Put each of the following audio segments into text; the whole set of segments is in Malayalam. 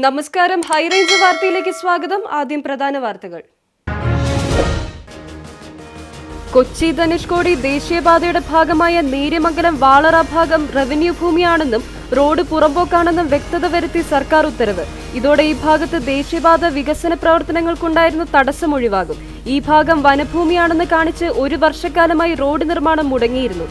നമസ്കാരം, ഹൈറേഞ്ച് വാർത്തയിലേക്ക് സ്വാഗതം. ആദ്യം പ്രധാന വാർത്തകൾ. കൊച്ചി ധനുഷ്കോടി ദേശീയപാതയുടെ ഭാഗമായ നേര്യമംഗലം വാളറ ഭാഗം റവന്യൂ ഭൂമിയാണെന്നും റോഡ് പുറമ്പോക്കാണെന്നും വ്യക്തത വരുത്തി സർക്കാർ ഉത്തരവ്. ഇതോടെ ഈ ഭാഗത്ത് ദേശീയപാത വികസന പ്രവർത്തനങ്ങൾക്കുണ്ടായിരുന്ന തടസ്സം ഒഴിവാകും. ഈ ഭാഗം വനഭൂമിയാണെന്ന് കാണിച്ച് ഒരു വർഷക്കാലമായി റോഡ് നിർമ്മാണം മുടങ്ങിയിരുന്നു.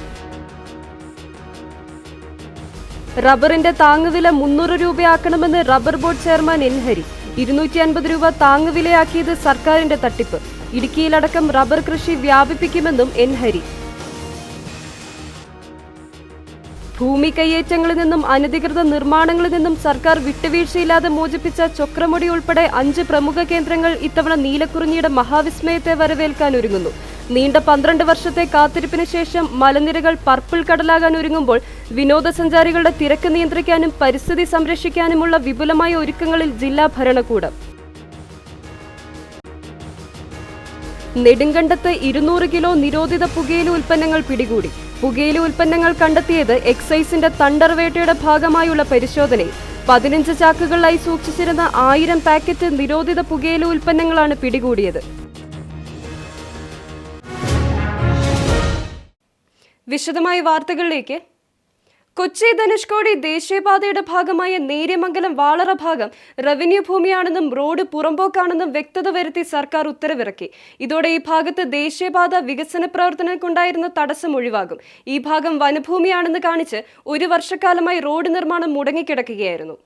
റബ്ബറിന്റെ താങ്ങുവില 300 രൂപയാക്കണമെന്ന് rubber board chairman N Hari. 250 രൂപ താങ്ങുവിലയാക്കിയത് സർക്കാരിന്റെ തട്ടിപ്പ്. ഇടുക്കിയിലടക്കം റബ്ബർ കൃഷി വ്യാപിപ്പിക്കുമെന്നും എൻ ഹരി. ഭൂമി കയ്യേറ്റങ്ങളിൽ നിന്നും അനധികൃത നിർമ്മാണങ്ങളിൽ നിന്നും സർക്കാർ വിട്ടുവീഴ്ചയില്ലാതെ മോചിപ്പിച്ച ചൊക്രമുടി ഉൾപ്പെടെ 5 പ്രമുഖ കേന്ദ്രങ്ങൾ ഇത്തവണ നീലക്കുറിഞ്ഞിയുടെ മഹാവിസ്മയത്തെ വരവേൽക്കാൻ ഒരുങ്ങുന്നു. നീണ്ട 12 വർഷത്തെ കാത്തിരിപ്പിന് ശേഷം മലനിരകൾ പർപ്പിൾ കടലാകാൻ ഒരുങ്ങുമ്പോൾ വിനോദസഞ്ചാരികളുടെ തിരക്ക് നിയന്ത്രിക്കാനും പരിസ്ഥിതി സംരക്ഷിക്കാനുമുള്ള വിപുലമായ ഒരുക്കങ്ങളിൽ ജില്ലാ ഭരണകൂടം. നെടുങ്കണ്ടത്ത് 200 കിലോ നിരോധിത പുകയില ഉൽപ്പന്നങ്ങൾ പിടികൂടി. പുകയില ഉൽപ്പന്നങ്ങൾ കണ്ടെത്തിയത് എക്സൈസിന്റെ തണ്ടർ വേട്ടയുടെ ഭാഗമായുള്ള പരിശോധനയിൽ 15 ചാക്കുകളിലായി സൂക്ഷിച്ചിരുന്ന 1000 പാക്കറ്റ് നിരോധിത പുകയില ഉൽപ്പന്നങ്ങളാണ് പിടികൂടിയത്. വിശദമായ വാർത്തകളിലേക്ക്. കൊച്ചി ധനുഷ്കോടി ദേശീയപാതയുടെ ഭാഗമായ നേര്യമംഗലം വാളറ ഭാഗം റവന്യൂ ഭൂമിയാണെന്നും റോഡ് പുറമ്പോക്കാണെന്നും വ്യക്തത വരുത്തി സർക്കാർ ഉത്തരവിറക്കി. ഇതോടെ ഈ ഭാഗത്ത് ദേശീയപാത വികസന പ്രവർത്തനങ്ങൾക്കുണ്ടായിരുന്ന തടസ്സം ഒഴിവാകും. ഈ ഭാഗം വനഭൂമിയാണെന്ന് കാണിച്ച് ഒരു വർഷക്കാലമായി റോഡ് നിർമ്മാണം മുടങ്ങിക്കിടക്കുകയായിരുന്നു.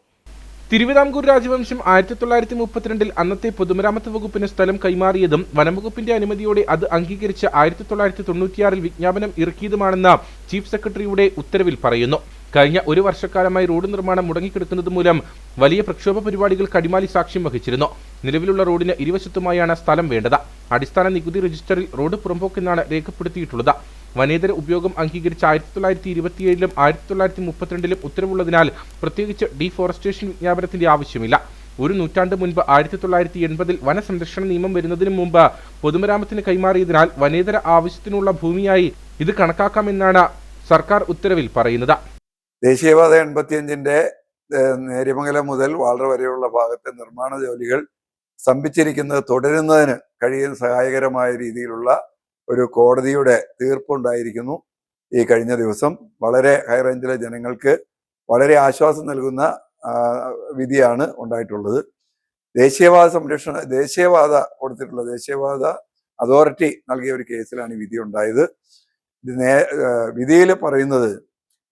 തിരുവിതാംകൂർ രാജവംശം 1932 അന്നത്തെ പൊതുമരാമത്ത് വകുപ്പിന് സ്ഥലം കൈമാറിയതും വനംവകുപ്പിന്റെ അനുമതിയോടെ അത് അംഗീകരിച്ച് 1996 വിജ്ഞാപനം ഇറക്കിയതുമാണെന്ന് ചീഫ് സെക്രട്ടറിയുടെ ഉത്തരവിൽ പറയുന്നു. കഴിഞ്ഞ ഒരു വർഷക്കാലമായി റോഡ് നിർമ്മാണം മുടങ്ങിക്കിടക്കുന്നത് മൂലം വലിയ പ്രക്ഷോഭ പരിപാടികൾക്ക് അടിമാലി സാക്ഷ്യം വഹിച്ചിരുന്നു. നിലവിലുള്ള റോഡിന് ഇരുവശത്തുമായാണ് സ്ഥലം വേണ്ടത്. അടിസ്ഥാന നികുതി രജിസ്റ്ററിൽ റോഡ് പുറമ്പോക്കെന്നാണ് രേഖപ്പെടുത്തിയിട്ടുള്ളത്. വനേതര ഉപയോഗം അംഗീകരിച്ച 1927 1932 ഉത്തരവുള്ളതിനാൽ പ്രത്യേകിച്ച് ഡീഫോറസ്റ്റേഷൻ വിജ്ഞാപനത്തിന്റെ ആവശ്യമില്ല. ഒരു നൂറ്റാണ്ട് മുൻപ് 1980 വനസംരക്ഷണ നിയമം വരുന്നതിന് മുമ്പ് പൊതുമരാമത്തിന് കൈമാറിയതിനാൽ വനേതര ആവശ്യത്തിനുള്ള ഭൂമിയായി ഇത് കണക്കാക്കാമെന്നാണ് സർക്കാർ ഉത്തരവിൽ പറയുന്നത്. ദേശീയപാത 85 നേര്യമംഗലം മുതൽ വാളറ വരെയുള്ള ഭാഗത്തെ നിർമ്മാണ ജോലികൾ സ്തംഭിച്ചിരിക്കുന്നത് തുടരുന്നതിന് കഴിയുന്ന സഹായകരമായ രീതിയിലുള്ള ഒരു കോടതിയുടെ തീർപ്പുണ്ടായിരിക്കുന്നു. ഈ കഴിഞ്ഞ ദിവസം വളരെ ഹൈറേഞ്ചിലെ ജനങ്ങൾക്ക് വളരെ ആശ്വാസം നൽകുന്ന വിധിയാണ് ഉണ്ടായിട്ടുള്ളത്. ദേശീയപാത കൊടുത്തിട്ടുള്ള ദേശീയപാത അതോറിറ്റി നൽകിയ ഒരു കേസിലാണ് ഈ വിധി ഉണ്ടായത്. വിധിയിൽ പറയുന്നത്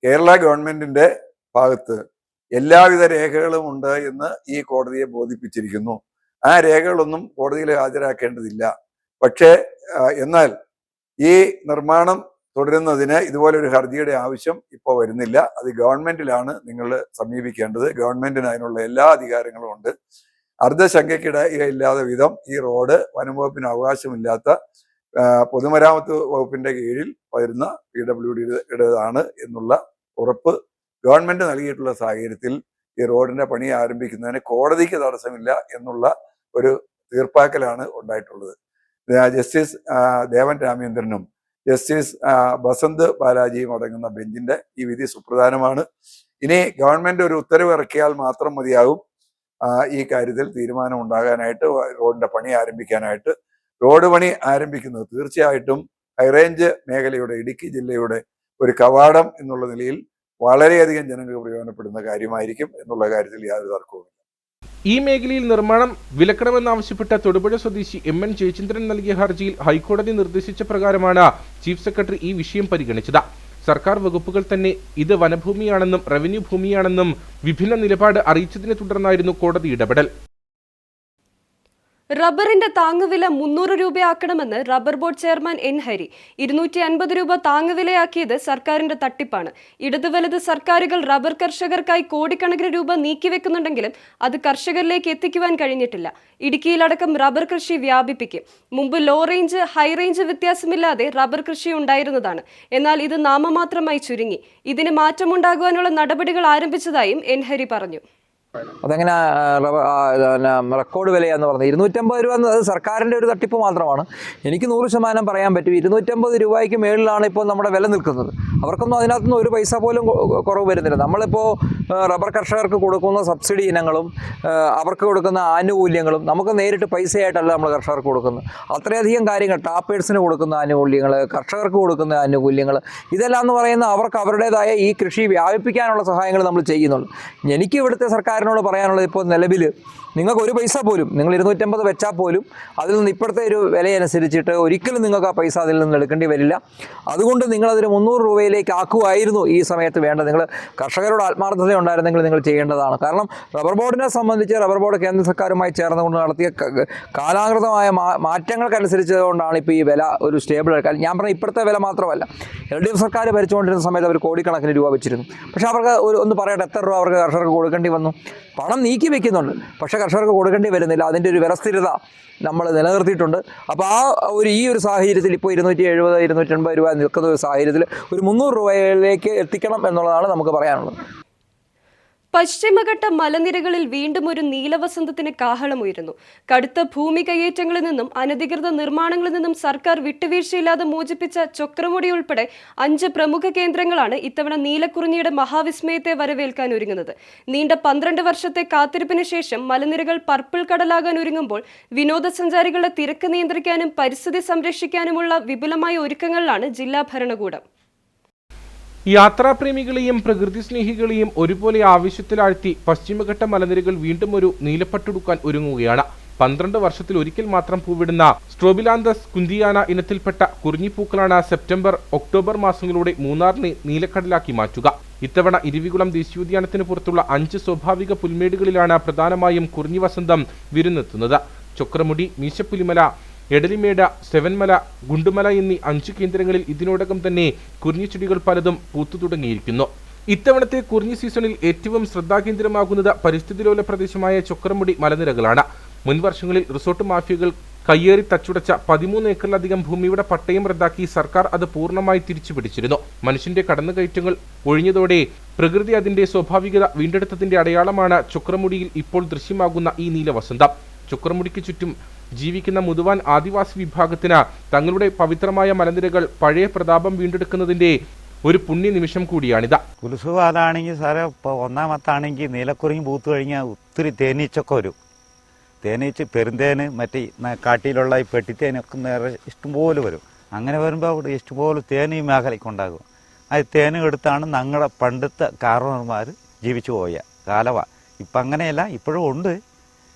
കേരള ഗവൺമെന്റിന്റെ ഭാഗത്ത് എല്ലാവിധ രേഖകളും ഉണ്ട് എന്ന് ഈ കോടതിയെ ബോധിപ്പിച്ചിരിക്കുന്നു. ആ രേഖകളൊന്നും കോടതിയിൽ ഹാജരാക്കേണ്ടതില്ല. പക്ഷേ എന്നാൽ ഈ നിർമ്മാണം തുടരുന്നതിന് ഇതുപോലൊരു ഹർജിയുടെ ആവശ്യം ഇപ്പോൾ വരുന്നില്ല. അത് ഗവൺമെന്റിലാണ് നിങ്ങൾ സമീപിക്കേണ്ടത്. ഗവൺമെന്റിന് അതിനുള്ള എല്ലാ അധികാരങ്ങളും ഉണ്ട്. അർദ്ധശങ്കയ്ക്കിടയില്ലാതെ വിധം ഈ റോഡ് വനംവകുപ്പിന് അവകാശമില്ലാത്ത പൊതുമരാമത്ത് വകുപ്പിന്റെ കീഴിൽ വരുന്ന PWDയുടേതാണ് എന്നുള്ള ഉറപ്പ് ഗവൺമെന്റ് നൽകിയിട്ടുള്ള സാഹചര്യത്തിൽ ഈ റോഡിന്റെ പണി ആരംഭിക്കുന്നതിന് കോടതിക്ക് തടസ്സമില്ല എന്നുള്ള ഒരു തീർപ്പാക്കലാണ് ഉണ്ടായിട്ടുള്ളത്. ജസ്റ്റിസ് ദേവൻ രാമേന്ദ്രനും ജസ്റ്റിസ് ബസന്ത് ബാലാജിയും അടങ്ങുന്ന ബെഞ്ചിന്റെ ഈ വിധി സുപ്രധാനമാണ്. ഇനി ഗവൺമെന്റ് ഒരു ഉത്തരവ് ഇറക്കിയാൽ മാത്രം മതിയാകും ഈ കാര്യത്തിൽ തീരുമാനം ഉണ്ടാകാനായിട്ട്, റോഡിന്റെ പണി ആരംഭിക്കാനായിട്ട്. റോഡ് പണി ആരംഭിക്കുന്നത് തീർച്ചയായിട്ടും ഹൈറേഞ്ച് മേഖലയുടെ, ഇടുക്കി ജില്ലയുടെ ഒരു കവാടം എന്നുള്ള നിലയിൽ വളരെയധികം ജനങ്ങൾക്ക് പ്രയോജനപ്പെടുന്ന കാര്യമായിരിക്കും എന്നുള്ള കാര്യത്തിൽ യാതൊരു തർക്കവുമില്ല. ഈ മേഖലയിൽ നിർമ്മാണം വിലക്കണമെന്നാവശ്യപ്പെട്ട തൊടുപുഴ സ്വദേശി MN ജയചന്ദ്രൻ നൽകിയ ഹർജിയിൽ ഹൈക്കോടതി നിർദ്ദേശിച്ച പ്രകാരമാണ് ചീഫ് സെക്രട്ടറി ഈ വിഷയം പരിഗണിച്ചത്. സർക്കാർ വകുപ്പുകൾ തന്നെ ഇത് വനഭൂമിയാണെന്നും റവന്യൂ ഭൂമിയാണെന്നും വിഭിന്ന നിലപാട് അറിയിച്ചതിനെ തുടർന്നായിരുന്നു കോടതി ഇടപെടൽ. റബ്ബറിന്റെ താങ്ങുവില 300 രൂപയാക്കണമെന്ന് rubber board chairman N Hari. 250 രൂപ താങ്ങുവിലയാക്കിയത് സർക്കാരിന്റെ തട്ടിപ്പാണ്. ഇടതു വലത് സർക്കാരുകൾ റബ്ബർ കർഷകർക്കായി കോടിക്കണക്കിന് രൂപ നീക്കിവെക്കുന്നുണ്ടെങ്കിലും അത് കർഷകരിലേക്ക് എത്തിക്കുവാൻ കഴിഞ്ഞിട്ടില്ല. ഇടുക്കിയിലടക്കം റബ്ബർ കൃഷി വ്യാപിപ്പിക്കും. മുമ്പ് ലോ റേഞ്ച് ഹൈ റേഞ്ച് വ്യത്യാസമില്ലാതെ റബ്ബർ കൃഷി ഉണ്ടായിരുന്നതാണ്. എന്നാൽ ഇത് നാമമാത്രമായി ചുരുങ്ങി. ഇതിന് മാറ്റമുണ്ടാകുവാനുള്ള നടപടികൾ ആരംഭിച്ചതായും എൻ ഹരി പറഞ്ഞു. അതെങ്ങനെ റെക്കോർഡ് വിലയാന്ന് പറഞ്ഞത് 250 രൂപ എന്നത് സർക്കാരിൻ്റെ ഒരു തട്ടിപ്പ് മാത്രമാണ്. എനിക്ക് 100% പറയാൻ പറ്റും. 250 രൂപയ്ക്ക് മേളിലാണ് ഇപ്പോൾ നമ്മുടെ വില നിൽക്കുന്നത്. അവർക്കൊന്നും അതിനകത്തുനിന്ന് ഒരു പൈസ പോലും കുറവ് വരുന്നില്ല. നമ്മളിപ്പോൾ റബ്ബർ കർഷകർക്ക് കൊടുക്കുന്ന സബ്സിഡി ഇനങ്ങളും അവർക്ക് കൊടുക്കുന്ന ആനുകൂല്യങ്ങളും നമുക്ക് നേരിട്ട് പൈസയായിട്ടല്ല നമ്മൾ കർഷകർക്ക് കൊടുക്കുന്നത്. അത്രയധികം കാര്യങ്ങൾ, ടാപ്പേഴ്സിന് കൊടുക്കുന്ന ആനുകൂല്യങ്ങൾ, കർഷകർക്ക് കൊടുക്കുന്ന ആനുകൂല്യങ്ങൾ, ഇതെല്ലാം എന്ന് പറയുന്നത് അവർക്ക് അവരുടേതായ ഈ കൃഷി വ്യാപിപ്പിക്കാനുള്ള സഹായങ്ങൾ നമ്മൾ ചെയ്യുന്നുള്ളൂ. എനിക്ക് ഇവിടുത്തെ സർക്കാരിനോട് പറയാനുള്ളത്, ഇപ്പോൾ നിലവിൽ നിങ്ങൾക്ക് ഒരു പൈസ പോലും, നിങ്ങൾ 250 വെച്ചാൽ പോലും അതിൽ നിന്ന് ഇപ്പോഴത്തെ ഒരു വിലയനുസരിച്ചിട്ട് ഒരിക്കലും നിങ്ങൾക്ക് ആ പൈസ അതിൽ നിന്ന് എടുക്കേണ്ടി വരില്ല. അതുകൊണ്ട് നിങ്ങളതിന് 300 രൂപയിലേക്ക് ആക്കുമായിരുന്നു ഈ സമയത്ത് വേണ്ടത്. നിങ്ങൾ കർഷകരോട് ആത്മാർത്ഥത ഉണ്ടായിരുന്നെങ്കിൽ നിങ്ങൾ ചെയ്യേണ്ടതാണ്. കാരണം റബ്ബർ ബോർഡിനെ സംബന്ധിച്ച് റബ്ബർ ബോർഡ് കേന്ദ്ര സർക്കാരുമായി ചേർന്നുകൊണ്ട് നടത്തിയ കാലാനുസൃതമായ മാറ്റങ്ങൾക്കനുസരിച്ചുകൊണ്ടാണ് ഇപ്പോൾ ഈ വില ഒരു സ്റ്റേബിൾ. ഞാൻ പറഞ്ഞ ഇപ്പോഴത്തെ വില മാത്രമല്ല, LDF സർക്കാർ ഭരിച്ചുകൊണ്ടിരുന്ന സമയത്ത് അവർ കോടിക്കണക്കിന് രൂപ വെച്ചിരുന്നു. പക്ഷേ അവർക്ക് ഒന്ന് പറയട്ടെ, എത്ര രൂപ അവർക്ക് കർഷകർക്ക് കൊടുക്കേണ്ടി വന്നു? പണം നീക്കി വെക്കുന്നുണ്ട്, പക്ഷേ കർഷകർക്ക് കൊടുക്കേണ്ടി വരുന്നില്ല. അതിൻ്റെ ഒരു വ്യവസ്ഥിരത നമ്മൾ നിലനിർത്തിയിട്ടുണ്ട്. അപ്പോൾ ഈ ഒരു സാഹചര്യത്തിൽ ഇപ്പോൾ 270, 280 രൂപ നിൽക്കുന്ന ഒരു സാഹചര്യത്തിൽ ഒരു 300 രൂപയിലേക്ക് എത്തിക്കണം എന്നുള്ളതാണ് നമുക്ക് പറയാനുള്ളത്. പശ്ചിമഘട്ട മലനിരകളിൽ വീണ്ടും ഒരു നീലവസന്തത്തിന് കാഹളമുയരുന്നു. കടുത്ത ഭൂമി കയ്യേറ്റങ്ങളിൽ നിന്നും അനധികൃത നിർമ്മാണങ്ങളിൽ നിന്നും സർക്കാർ വിട്ടുവീഴ്ചയില്ലാതെ മോചിപ്പിച്ച ചൊക്രമുടി ഉൾപ്പെടെ 5 പ്രമുഖ കേന്ദ്രങ്ങളാണ് ഇത്തവണ നീലക്കുറിഞ്ഞിയുടെ മഹാവിസ്മയത്തെ വരവേൽക്കാൻ ഒരുങ്ങുന്നത്. നീണ്ട 12 വർഷത്തെ കാത്തിരിപ്പിന് ശേഷം മലനിരകൾ പർപ്പിൾ കടലാകാൻ ഒരുങ്ങുമ്പോൾ വിനോദസഞ്ചാരികളുടെ തിരക്ക് നിയന്ത്രിക്കാനും പരിസ്ഥിതി സംരക്ഷിക്കാനുമുള്ള വിപുലമായ ഒരുക്കങ്ങളിലാണ് ജില്ലാ ഭരണകൂടം. യാത്രാപ്രേമികളെയും പ്രകൃതി സ്നേഹികളെയും ഒരുപോലെ ആവശ്യത്തിലാഴ്ത്തി പശ്ചിമഘട്ട മലനിരകൾ വീണ്ടും ഒരു നീലപ്പട്ടുടുക്കാൻ ഒരുങ്ങുകയാണ്. 12 വർഷത്തിൽ ഒരിക്കൽ മാത്രം പൂവിടുന്ന സ്ട്രോബിലാന്തസ് കുന്തിയാന ഇനത്തിൽപ്പെട്ട കുറിഞ്ഞിപ്പൂക്കളാണ് സെപ്റ്റംബർ, ഒക്ടോബർ മാസങ്ങളുടെ മൂന്നാറിനെ നീലക്കടലാക്കി മാറ്റുക. ഇത്തവണ ഇരവികുളം ദേശീയോദ്യാനത്തിന് പുറത്തുള്ള 5 സ്വാഭാവിക പുൽമേടുകളിലാണ് പ്രധാനമായും കുറിഞ്ഞി വസന്തം വിരുന്നെത്തുന്നത്. ചൊക്രമുടി, മീശപ്പുലിമല, എടലിമേട, സെവൻമല, ഗുണ്ടുമല എന്നീ 5 കേന്ദ്രങ്ങളിൽ ഇതിനോടകം തന്നെ കുറിഞ്ഞിച്ചെടികൾ പലതും പൂത്തു തുടങ്ങിയിരിക്കുന്നു. ഇത്തവണത്തെ കുറിഞ്ഞി സീസണിൽ ഏറ്റവും ശ്രദ്ധാകേന്ദ്രമാകുന്നത് പരിസ്ഥിതിലോല പ്രദേശമായ ചൊക്രമുടി മലനിരകളാണ്. മുൻ വർഷങ്ങളിൽ റിസോർട്ട് മാഫിയകൾ കയ്യേറി തച്ചുടച്ച 13 ഏക്കറിലധികം ഭൂമിയുടെ പട്ടയം റദ്ദാക്കി സർക്കാർ അത് പൂർണ്ണമായി തിരിച്ചുപിടിച്ചിരുന്നു. മനുഷ്യന്റെ കടന്നുകയറ്റങ്ങൾ ഒഴിഞ്ഞതോടെ പ്രകൃതി അതിന്റെ സ്വാഭാവികത വീണ്ടെടുത്തതിന്റെ അടയാളമാണ് ചൊക്രമുടിയിൽ ഇപ്പോൾ ദൃശ്യമാകുന്ന ഈ നീലവസന്തം. ചൊക്രമുടിക്ക് ചുറ്റും ജീവിക്കുന്ന മുതുവാൻ ആദിവാസി വിഭാഗത്തിന് തങ്ങളുടെ പവിത്രമായ മലനിരകൾ പഴയ പ്രതാപം വീണ്ടെടുക്കുന്നതിന്റെ ഒരു പുണ്യ നിമിഷം കൂടിയാണിത്. ഉത്സവകാലാണെങ്കിൽ സാറേ, ഇപ്പോൾ ഒന്നാമത്താണെങ്കിൽ നീലക്കുറിഞ്ഞി പൂത്തു കഴിഞ്ഞാൽ ഒത്തിരി തേനീച്ചൊക്കെ വരും. തേനീച്ച, പെരുന്തേന്, മറ്റേ കാട്ടിലുള്ള ഈ പെട്ടിത്തേനൊക്കെ നേരെ ഇഷ്ടംപോലെ വരും. അങ്ങനെ വരുമ്പോൾ അവിടെ ഇഷ്ടംപോലെ തേൻ ഈ മേഖലയ്ക്കുണ്ടാകും. ആ തേനും എടുത്താണ് ഞങ്ങളുടെ പണ്ടത്തെ കാരണവന്മാർ ജീവിച്ചു പോയ കാലമാണ്. ഇപ്പം അങ്ങനെയല്ല, ഇപ്പോഴും ഉണ്ട്.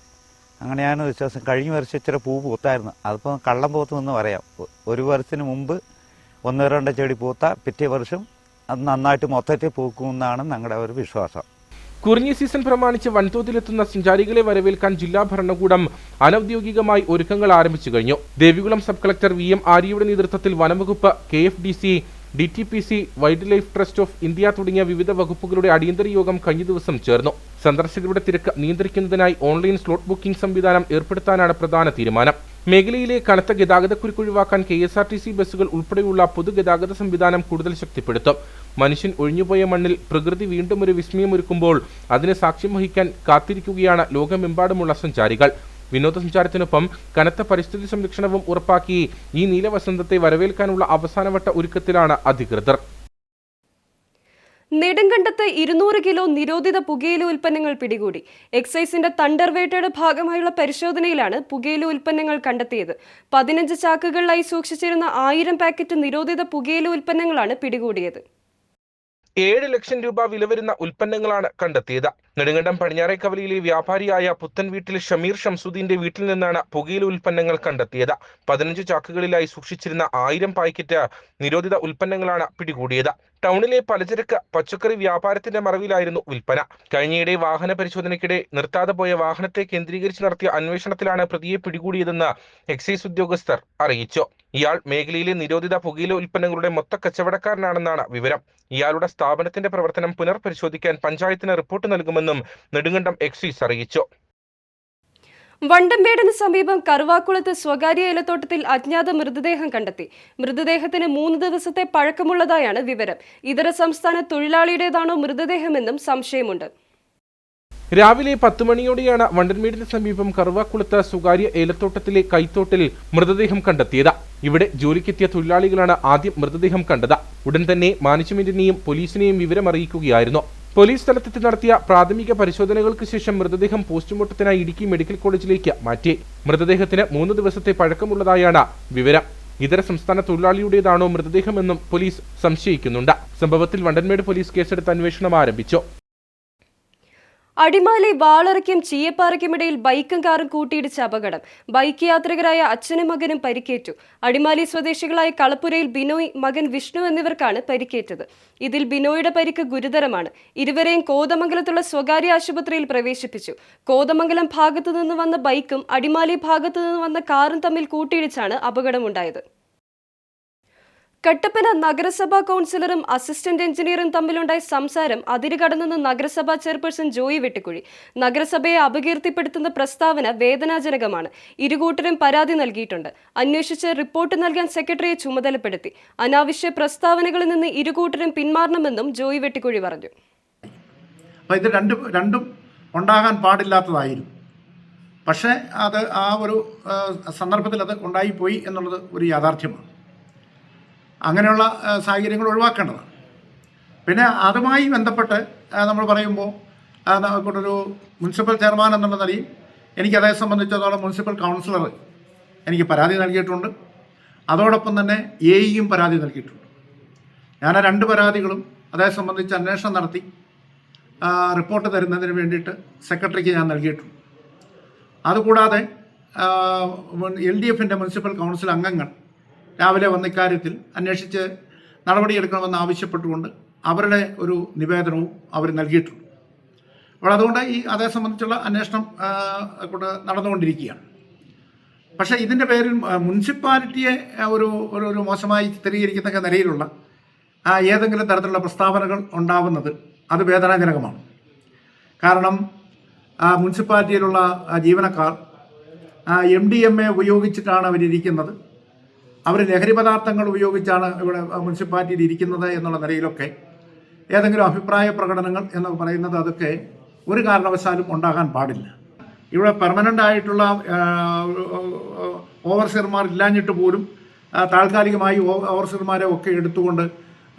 അങ്ങനെയാണ് വിശ്വാസം. കഴിഞ്ഞ വർഷം ഇച്ചിരി പൂ പൂത്തായിരുന്നു. അതിപ്പോൾ കള്ളം പൂത്തെന്ന് പറയാം. ഒരു വർഷത്തിന് മുമ്പ് 1-2 ചെടി പൂത്ത പിറ്റേ വർഷം അത് നന്നായിട്ട് മൊത്തത്തിൽ പൂക്കുമെന്നാണ് ഞങ്ങളുടെ ഒരു വിശ്വാസം. കുറിഞ്ഞി സീസൺ പ്രമാണിച്ച് വൻതോതിലെത്തുന്ന സഞ്ചാരികളെ വരവേൽക്കാൻ ജില്ലാ ഭരണകൂടം അനൌദ്യോഗികമായി ഒരുക്കങ്ങൾ ആരംഭിച്ചു കഴിഞ്ഞു. ദേവികുളം സബ് കളക്ടർ VM ആര്യയുടെ നേതൃത്വത്തിൽ വനംവകുപ്പ്, KFDC, DTPC, wild life trust of India തുടങ്ങിയ വിവിധ വകുപ്പുകളുടെ അടിയന്തര യോഗം കഴിഞ്ഞ ദിവസം ചേർന്നു. സന്ദർശകരുടെ തിരക്ക് നിയന്ത്രിക്കുന്നതിനായി ഓൺലൈൻ സ്ലോട്ട് ബുക്കിംഗ് സംവിധാനം ഏർപ്പെടുത്താനാണ് പ്രധാന തീരുമാനം. മേഖലയിലെ കനത്ത ഗതാഗതക്കുരുക്ക് ഒഴിവാക്കാൻ KSRTC ബസ്സുകൾ ഉൾപ്പെടെയുള്ള പൊതുഗതാഗത സംവിധാനം കൂടുതൽ ശക്തിപ്പെടുത്തും. മനുഷ്യൻ ഒഴിഞ്ഞുപോയ മണ്ണിൽ പ്രകൃതി വീണ്ടും ഒരു വിസ്മയമൊരുക്കുമ്പോൾ അതിന് സാക്ഷ്യം വഹിക്കാൻ കാത്തിരിക്കുകയാണ് ലോകമെമ്പാടുമുള്ള സഞ്ചാരികൾ. വിനോദസഞ്ചാരത്തിനൊപ്പം കനത്ത പരിസ്ഥിതി സംരക്ഷണവും ഉറപ്പാക്കി ഈ നീലവസന്തത്തെ വരവേൽക്കാനുള്ള അവസാനവട്ട ഒരുക്കത്തിലാണ് അധികൃതർ. നെടുങ്കണ്ടത്ത് 200 കിലോ നിരോധിത പുകയില ഉൽപ്പന്നങ്ങൾ പിടികൂടി. എക്സൈസിന്റെ തണ്ടർവേട്ടയുടെ ഭാഗമായുള്ള പരിശോധനയിലാണ് പുകയില ഉൽപ്പന്നങ്ങൾ കണ്ടെത്തിയത്. 15 ചാക്കുകളിലായി സൂക്ഷിച്ചിരുന്ന 1000 പാക്കറ്റ് നിരോധിത പുകയില ഉൽപ്പന്നങ്ങളാണ് പിടികൂടിയത്. 7 ലക്ഷം രൂപ വില വരുന്ന ഉൽപ്പന്നങ്ങളാണ് കണ്ടെത്തിയത്. നെടുങ്കണ്ടം പടിഞ്ഞാറേക്കവലയിലെ വ്യാപാരിയായ പുത്തൻ വീട്ടിൽ ഷമീർ ഷംസുദ്ദീന്റെ വീട്ടിൽ നിന്നാണ് പുകയില ഉൽപ്പന്നങ്ങൾ കണ്ടെത്തിയത്. 15 ചാക്കുകളിലായി സൂക്ഷിച്ചിരുന്ന 1000 പാക്കറ്റ് നിരോധിത ഉൽപ്പന്നങ്ങളാണ് പിടികൂടിയത്. ടൗണിലെ പലചരക്ക് പച്ചക്കറി വ്യാപാരത്തിന്റെ മറവിലായിരുന്നു വിൽപ്പന. കഴിഞ്ഞയിടെ വാഹന പരിശോധനയ്ക്കിടെ നിർത്താതെ പോയ വാഹനത്തെ കേന്ദ്രീകരിച്ച് നടത്തിയ അന്വേഷണത്തിലാണ് പ്രതിയെ പിടികൂടിയതെന്ന് എക്സൈസ് ഉദ്യോഗസ്ഥർ അറിയിച്ചു. ഇയാൾ മേഖലയിലെ നിരോധിത പുകയില ഉൽപ്പന്നങ്ങളുടെ മൊത്ത കച്ചവടക്കാരനാണെന്നാണ് വിവരം. ഇയാളുടെ സ്ഥാപനത്തിന്റെ പ്രവർത്തനം പുനർപരിശോധിക്കാൻ പഞ്ചായത്തിന് റിപ്പോർട്ട് നൽകുമെന്നും നെടുങ്കണ്ടം എക്സൈസ് അറിയിച്ചു. വണ്ടമ്പേടിന് സമീപം കറുവാക്കുളത്ത് സ്വകാര്യ ഏലത്തോട്ടത്തിൽ അജ്ഞാത മൃതദേഹം കണ്ടെത്തി. മൃതദേഹത്തിന് 3 ദിവസത്തെ പഴക്കമുള്ളതായാണ് വിവരം. ഇതര സംസ്ഥാന തൊഴിലാളിയുടേതാണോ മൃതദേഹമെന്നും സംശയമുണ്ട്. രാവിലെ 10 മണിയോടെയാണ് വണ്ടൻമേടിന് സമീപം കറുവാക്കുളത്ത് സ്വകാര്യ ഏലത്തോട്ടത്തിലെ കൈത്തോട്ടിൽ മൃതദേഹം കണ്ടെത്തിയത്. ഇവിടെ ജോലിക്കെത്തിയ തൊഴിലാളികളാണ് ആദ്യം മൃതദേഹം കണ്ടത്. ഉടൻ തന്നെ മാനേജ്മെന്റിനെയും പോലീസിനെയും വിവരമറിയിക്കുകയായിരുന്നു. പോലീസ് സ്ഥലത്തെത്തി നടത്തിയ പ്രാഥമിക പരിശോധനകൾക്ക് ശേഷം മൃതദേഹം പോസ്റ്റ്മോർട്ടത്തിനായി ഇടുക്കി മെഡിക്കൽ കോളേജിലേക്ക് മാറ്റി. മൃതദേഹത്തിന് 3 ദിവസത്തെ പഴക്കമുള്ളതായാണ് വിവരം. ഇതര സംസ്ഥാന തൊഴിലാളിയുടേതാണോ മൃതദേഹമെന്നും പോലീസ് സംശയിക്കുന്നുണ്ട്. സംഭവത്തിൽ വണ്ടൻമേട് പോലീസ് കേസെടുത്ത് അന്വേഷണം ആരംഭിച്ചു. അടിമാലി വാളറയ്ക്കും ചീയപ്പാറയ്ക്കുമിടയിൽ ബൈക്കും കാറും കൂട്ടിയിടിച്ച അപകടം. ബൈക്ക് യാത്രികരായ അച്ഛനും മകനും പരിക്കേറ്റു. അടിമാലി സ്വദേശികളായ കളപ്പുരയിൽ ബിനോയ്, മകൻ വിഷ്ണു എന്നിവർക്കാണ് പരിക്കേറ്റത്. ഇതിൽ ബിനോയുടെ പരിക്ക് ഗുരുതരമാണ്. ഇരുവരെയും കോതമംഗലത്തുള്ള സ്വകാര്യ ആശുപത്രിയിൽ പ്രവേശിപ്പിച്ചു. കോതമംഗലം ഭാഗത്തു നിന്ന് വന്ന ബൈക്കും അടിമാലി ഭാഗത്തു നിന്ന് വന്ന കാറും തമ്മിൽ കൂട്ടിയിടിച്ചാണ് അപകടമുണ്ടായത്. കട്ടപ്പന നഗരസഭാ കൗൺസിലറും അസിസ്റ്റന്റ് എഞ്ചിനീയറും തമ്മിലുണ്ടായ സംസാരം അതിരുകടന്നെന്ന് നഗരസഭാ ചെയർപേഴ്സൺ ജോയി വെട്ടിക്കുഴി. നഗരസഭയെ അപകീർത്തിപ്പെടുത്തുന്ന പ്രസ്താവന വേദനാജനകമാണ്. ഇരുകൂട്ടരും പരാതി നൽകിയിട്ടുണ്ട്. അന്വേഷിച്ച് റിപ്പോർട്ട് നൽകാൻ സെക്രട്ടറിയെ ചുമതലപ്പെടുത്തി. അനാവശ്യ പ്രസ്താവനകളിൽ നിന്ന് ഇരുകൂട്ടരും പിന്മാറണമെന്നും ജോയി വെട്ടിക്കുഴി പറഞ്ഞു. ഇത് രണ്ടും ഉണ്ടാകാൻ പാടില്ലാത്തതായിരുന്നു. പക്ഷേ അത് ആ ഒരു സന്ദർഭത്തിൽ അത് ഉണ്ടായിപ്പോയി എന്നുള്ളത് ഒരു യാഥാർത്ഥ്യമാണ്. അങ്ങനെയുള്ള സാഹചര്യങ്ങൾ ഒഴിവാക്കേണ്ടതാണ്. പിന്നെ അതുമായി ബന്ധപ്പെട്ട് നമ്മൾ പറയുമ്പോൾ ഒരു മുനിസിപ്പൽ ചെയർമാൻ എന്നുള്ള നിലയിൽ എനിക്ക് അതേ സംബന്ധിച്ചിടത്തോളം മുനിസിപ്പൽ കൗൺസിലർ എനിക്ക് പരാതി നൽകിയിട്ടുണ്ട്. അതോടൊപ്പം തന്നെ എയും പരാതി നൽകിയിട്ടുണ്ട്. ഞാൻ ആ 2 പരാതികളും അതേ സംബന്ധിച്ച് അന്വേഷണം നടത്തി റിപ്പോർട്ട് തരുന്നതിന് വേണ്ടിയിട്ട് സെക്രട്ടറിക്ക് ഞാൻ നൽകിയിട്ടുണ്ട്. അതുകൂടാതെ LDFിൻ്റെ മുനിസിപ്പൽ കൗൺസിൽ അംഗങ്ങൾ രാവിലെ വന്ന ഇക്കാര്യത്തിൽ അന്വേഷിച്ച് നടപടിയെടുക്കണമെന്ന് ആവശ്യപ്പെട്ടുകൊണ്ട് അവരുടെ ഒരു നിവേദനവും അവർ നൽകിയിട്ടുണ്ട്. അപ്പോൾ അതുകൊണ്ട് അതേ സംബന്ധിച്ചുള്ള അന്വേഷണം നടന്നുകൊണ്ടിരിക്കുകയാണ്. പക്ഷേ ഇതിൻ്റെ പേരിൽ മുനിസിപ്പാലിറ്റിയെ ഒരു മോശമായി ചിത്രീകരിക്കുന്ന നിലയിലുള്ള ഏതെങ്കിലും തരത്തിലുള്ള പ്രസ്താവനകൾ ഉണ്ടാവുന്നത് അത് വേദനാജനകമാണ്. കാരണം മുനിസിപ്പാലിറ്റിയിലുള്ള ജീവനക്കാർ MDMA ഉപയോഗിച്ചിട്ടാണ് അവരിയ്ക്കുന്നത്. അവർ ലഹരി പദാർത്ഥങ്ങൾ ഉപയോഗിച്ചാണ് ഇവിടെ മുനിസിപ്പാലിറ്റിയിൽ ഇരിക്കുന്നത് എന്നുള്ള നിലയിലൊക്കെ ഏതെങ്കിലും അഭിപ്രായ പ്രകടനങ്ങൾ എന്ന് പറയുന്നത് അതൊക്കെ ഒരു കാരണവശാലും ഉണ്ടാകാൻ പാടില്ല. ഇവിടെ പെർമനൻ്റ് ആയിട്ടുള്ള ഓവർസിയർമാർ ഇല്ലാഞ്ഞിട്ട് പോലും താൽക്കാലികമായി ഓവർസിയർമാരെ ഒക്കെ എടുത്തുകൊണ്ട്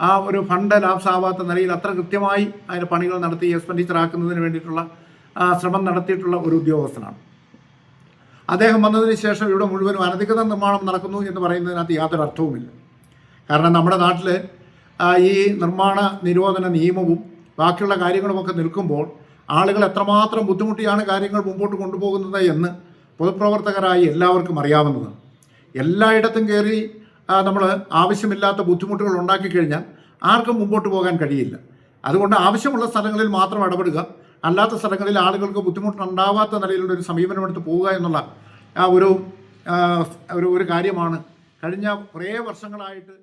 ആ ഒരു ഫണ്ട് ലാഭ്സാവാത്ത നിലയിൽ അത്ര കൃത്യമായി അതിന് പണികൾ നടത്തി എക്സ്പെൻഡിച്ചർ ആക്കുന്നതിന് വേണ്ടിയിട്ടുള്ള ശ്രമം നടത്തിയിട്ടുള്ള ഒരു ഉദ്യോഗസ്ഥനാണ്. അദ്ദേഹം വന്നതിന് ശേഷം ഇവിടെ മുഴുവനും അനധികൃത നിർമ്മാണം നടക്കുന്നു എന്ന് പറയുന്നതിനകത്ത് യാതൊരു അർത്ഥവുമില്ല. കാരണം നമ്മുടെ നാട്ടിൽ ഈ നിർമ്മാണ നിരോധന നിയമവും ബാക്കിയുള്ള കാര്യങ്ങളുമൊക്കെ നിൽക്കുമ്പോൾ ആളുകൾ എത്രമാത്രം ബുദ്ധിമുട്ടിയാണ് കാര്യങ്ങൾ മുമ്പോട്ട് കൊണ്ടുപോകുന്നത് എന്ന് പൊതുപ്രവർത്തകരായി എല്ലാവർക്കും അറിയാവുന്നതാണ്. എല്ലായിടത്തും കയറി നമ്മൾ ആവശ്യമില്ലാത്ത ബുദ്ധിമുട്ടുകൾ ഉണ്ടാക്കി കഴിഞ്ഞാൽ ആർക്കും മുമ്പോട്ട് പോകാൻ കഴിയില്ല. അതുകൊണ്ട് ആവശ്യമുള്ള സ്ഥലങ്ങളിൽ മാത്രം ഇടപെടുക, അല്ലാത്ത സ്ഥലങ്ങളിൽ ആളുകൾക്ക് ബുദ്ധിമുട്ടുണ്ടാവാത്ത നിലയിലുള്ള ഒരു സമീപനമെടുത്ത് പോവുക എന്നുള്ള ഒരു കാര്യമാണ് കഴിഞ്ഞ കുറേ വർഷങ്ങളായിട്ട്.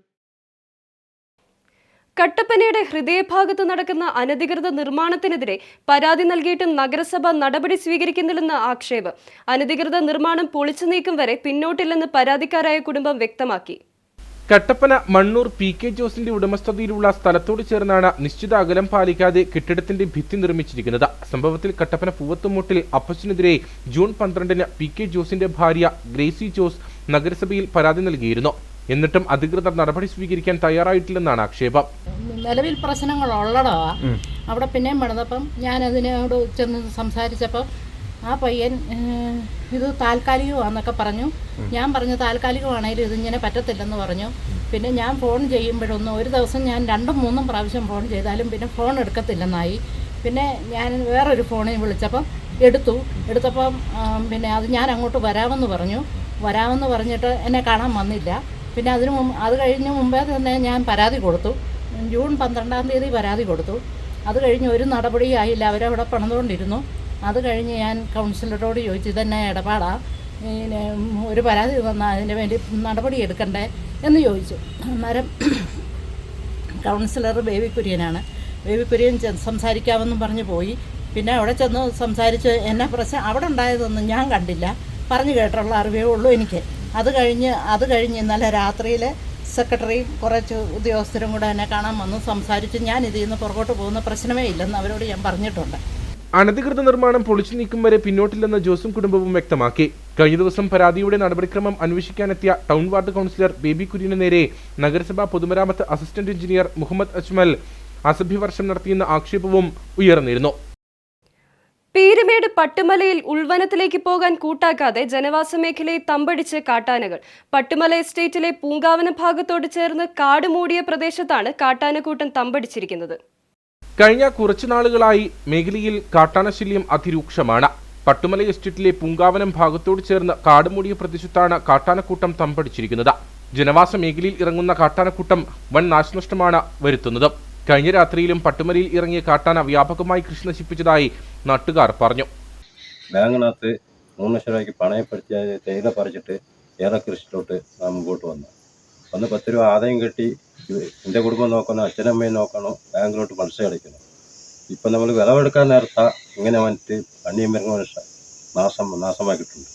കട്ടപ്പനയുടെ ഹൃദയഭാഗത്ത് നടക്കുന്ന അനധികൃത നിർമ്മാണത്തിനെതിരെ പരാതി നൽകിയിട്ടും നഗരസഭ നടപടി സ്വീകരിക്കുന്നില്ലെന്ന് ആക്ഷേപം. അനധികൃത നിർമ്മാണം പൊളിച്ചു നീക്കം വരെ പിന്നോട്ടില്ലെന്ന് പരാതിക്കാരായ കുടുംബം വ്യക്തമാക്കി. കട്ടപ്പന മണ്ണൂർ PK ജോസിന്റെ ഉടമസ്ഥതയിലുള്ള സ്ഥലത്തോട് ചേർന്നാണ് നിശ്ചിത അകലം പാലിക്കാതെ കെട്ടിടത്തിന്റെ ഭിത്തി നിർമ്മിച്ചിരിക്കുന്നത്. സംഭവത്തിൽ കട്ടപ്പന പൂവത്തുമൂട്ടിൽ അപ്പച്ചനെതിരെ ജൂൺ 12-ന് PK ജോസിന്റെ ഭാര്യ ഗ്രേസി ജോസ് നഗരസഭയിൽ പരാതി നൽകിയിരുന്നു. എന്നിട്ടും അധികൃതർ നടപടി സ്വീകരിക്കാൻ തയ്യാറായിട്ടില്ലെന്നാണ് ആക്ഷേപം. നിലവിൽ പ്രശ്നങ്ങൾ ഉള്ളടവാ അവിടെ പിന്നെയും പണിതപ്പം ഞാൻ അതിനോട് ചെന്ന് സംസാരിച്ചപ്പോൾ ആ പയ്യൻ ഇത് താൽക്കാലികമാണെന്നൊക്കെ പറഞ്ഞു. ഞാൻ പറഞ്ഞു താൽക്കാലികമാണെങ്കിലും ഇതിങ്ങനെ പറ്റത്തില്ലെന്ന് പറഞ്ഞു. പിന്നെ ഞാൻ ഫോൺ ചെയ്യുമ്പോഴൊന്നും ഒരു ദിവസം ഞാൻ 2-3 പ്രാവശ്യം ഫോൺ ചെയ്താലും പിന്നെ ഫോൺ എടുക്കത്തില്ലെന്നായി. പിന്നെ ഞാൻ വേറൊരു ഫോണിൽ വിളിച്ചപ്പം എടുത്തപ്പം പിന്നെ അത് ഞാൻ അങ്ങോട്ട് വരാമെന്ന് പറഞ്ഞിട്ട് എന്നെ കാണാൻ വന്നില്ല. പിന്നെ അത് കഴിഞ്ഞ മുമ്പേ തന്നെ ഞാൻ പരാതി കൊടുത്തു. ജൂൺ 12-ാം തീയതി പരാതി കൊടുത്തു. അത് കഴിഞ്ഞ് ഒരു നടപടിയായില്ല. അവരവിടെ പണിതുകൊണ്ടിരുന്നു. അത് കഴിഞ്ഞ് ഞാൻ കൗൺസിലറോട് ചോദിച്ചു ഇതെന്നെ ഇടപാടാ, ഒരു പരാതി തന്നാൽ അതിന് വേണ്ടി നടപടി എടുക്കണ്ടേ എന്ന് ചോദിച്ചു. അന്നേരം കൗൺസിലർ ബേബി കുര്യനാണ്. ബേബി കുര്യൻ സംസാരിക്കാമെന്നും പറഞ്ഞ് പോയി. പിന്നെ അവിടെ ചെന്ന് സംസാരിച്ച് എന്നാ പ്രശ്നം അവിടെ ഉണ്ടായതൊന്നും ഞാൻ കണ്ടില്ല, പറഞ്ഞു കേട്ടുള്ള അറിവേ ഉള്ളൂ എനിക്ക്. അത് കഴിഞ്ഞ് ഇന്നലെ രാത്രിയിൽ സെക്രട്ടറിയും കുറച്ച് ഉദ്യോഗസ്ഥരും കൂടെ എന്നെ കാണാൻ വന്ന് സംസാരിച്ച് ഞാൻ ഇതിൽ നിന്ന് പുറകോട്ട് പോകുന്ന പ്രശ്നമേ ഇല്ലെന്ന് അവരോട് ഞാൻ പറഞ്ഞിട്ടുണ്ട്. അനധികൃത നിർമ്മാണം പൊളിച്ചു നീക്കും വരെ പിന്നോട്ടില്ലെന്ന് ജോസും കുടുംബവും വ്യക്തമാക്കി. കഴിഞ്ഞ ദിവസം പരാതിയുടെ നടപടിക്രമം അന്വേഷിക്കാനെത്തിയ ടൗൺ വാർഡ് കൗൺസിലർ ബേബി കുര്യന് നേരെ നഗരസഭാ പൊതുമരാമത്ത് അസിസ്റ്റന്റ് എഞ്ചിനീയർ മുഹമ്മദ് അജ്മൽ അസഭ്യവർഷം നടത്തിയെന്ന ആക്ഷേപവും ഉയർന്നിരുന്നു. പീരുമേട് പട്ടുമലയിൽ ഉൾവനത്തിലേക്ക് പോകാൻ കൂട്ടാക്കാതെ ജനവാസ മേഖലയെ തമ്പടിച്ച് കാട്ടാനകൾ. പട്ടുമല എസ്റ്റേറ്റിലെ പൂങ്കാവന ഭാഗത്തോട് ചേർന്ന് കാട് മൂടിയ പ്രദേശത്താണ് കാട്ടാനക്കൂട്ടം തമ്പടിച്ചിരിക്കുന്നത്. കഴിഞ്ഞ കുറച്ചു നാളുകളായി മേഖലയിൽ കാട്ടാനശല്യം അതിരൂക്ഷമാണ്. പട്ടുമല എസ്റ്റേറ്റിലെ പൂങ്കാവനം ഭാഗത്തോട് ചേർന്ന് കാട് മൂടിയ പ്രദേശത്താണ് കാട്ടാനക്കൂട്ടം തമ്പടിച്ചിരിക്കുന്നത്. ജനവാസ മേഖലയിൽ ഇറങ്ങുന്ന കാട്ടാനക്കൂട്ടം വൻ നാശനഷ്ടമാണ് വരുത്തുന്നത്. കഴിഞ്ഞ രാത്രിയിലും പട്ടുമലയിൽ ഇറങ്ങിയ കാട്ടാന വ്യാപകമായി കൃഷി നശിപ്പിച്ചതായി നാട്ടുകാർ പറഞ്ഞു. ബാങ്കിനകത്ത് 3 ലക്ഷം രൂപയ്ക്ക് പണയപ്പെടുത്തിയ തേയില പറിച്ചിട്ട് ഏലകൃഷിയിലോട്ട് നാം മുമ്പോട്ട് വന്നു 10 രൂപ ആദായം കിട്ടി എൻ്റെ കുടുംബം നോക്കണോ അച്ഛനമ്മയെ നോക്കണോ ബാങ്കിലോട്ട് പലിശ അടയ്ക്കണം. ഇപ്പം നമ്മൾ വിളവെടുക്കാൻ നേരത്താ ഇങ്ങനെ വന്നിട്ട് അന്യം മൃഗ നാശമാക്കിയിട്ടുണ്ട്.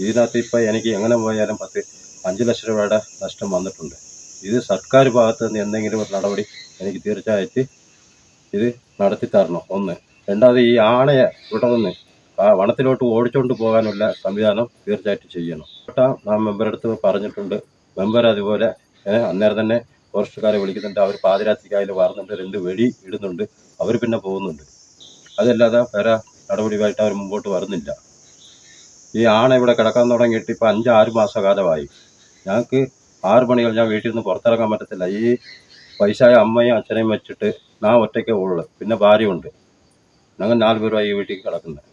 ഇതിനകത്ത് ഇപ്പം എനിക്ക് എങ്ങനെ പോയാലും 5 ലക്ഷം രൂപയുടെ നഷ്ടം വന്നിട്ടുണ്ട്. ഇത് സർക്കാർ ഭാഗത്ത് നിന്ന് എന്തെങ്കിലും ഒരു നടപടി എനിക്ക് തീർച്ചയായിട്ട് ഇത് നടത്തി തരണം. ഒന്ന്. രണ്ടാമത് ഈ ആനയെ ഇവിടെ നിന്ന് വനത്തിലോട്ട് ഓടിച്ചുകൊണ്ട് പോകാനുള്ള സംവിധാനം തീർച്ചയായിട്ടും ചെയ്യണം. നാം മെമ്പറുടെ അടുത്ത് പറഞ്ഞിട്ടുണ്ട്. മെമ്പർ അതുപോലെ അന്നേരം തന്നെ ഫോറസ്റ്റുകാരെ വിളിക്കുന്നുണ്ട്. അവർ പാതിരാത്രിക്ക് അതിൽ വാർന്നുണ്ട് 2 വെടി ഇടുന്നുണ്ട്. അവർ പിന്നെ പോകുന്നുണ്ട്. അതല്ലാതെ വേറെ നടപടിയായിട്ട് അവർ മുമ്പോട്ട് വരുന്നില്ല. ഈ ആന ഇവിടെ കിടക്കാൻ തുടങ്ങിയിട്ട് ഇപ്പോൾ 5-6 മാസകാലമായി. ഞങ്ങൾക്ക് 6 മണികൾ ഞാൻ വീട്ടിൽ നിന്ന് പുറത്തിറങ്ങാൻ പറ്റത്തില്ല. ഈ വയസ്സായ അമ്മയും അച്ഛനെയും വെച്ചിട്ട് ഞാൻ ഒറ്റയ്ക്കേ ഉള്ളു. പിന്നെ ഭാര്യയുണ്ട്. ഞങ്ങൾ 4 പേരുമായി ഈ വീട്ടിൽ കിടക്കുന്നത്.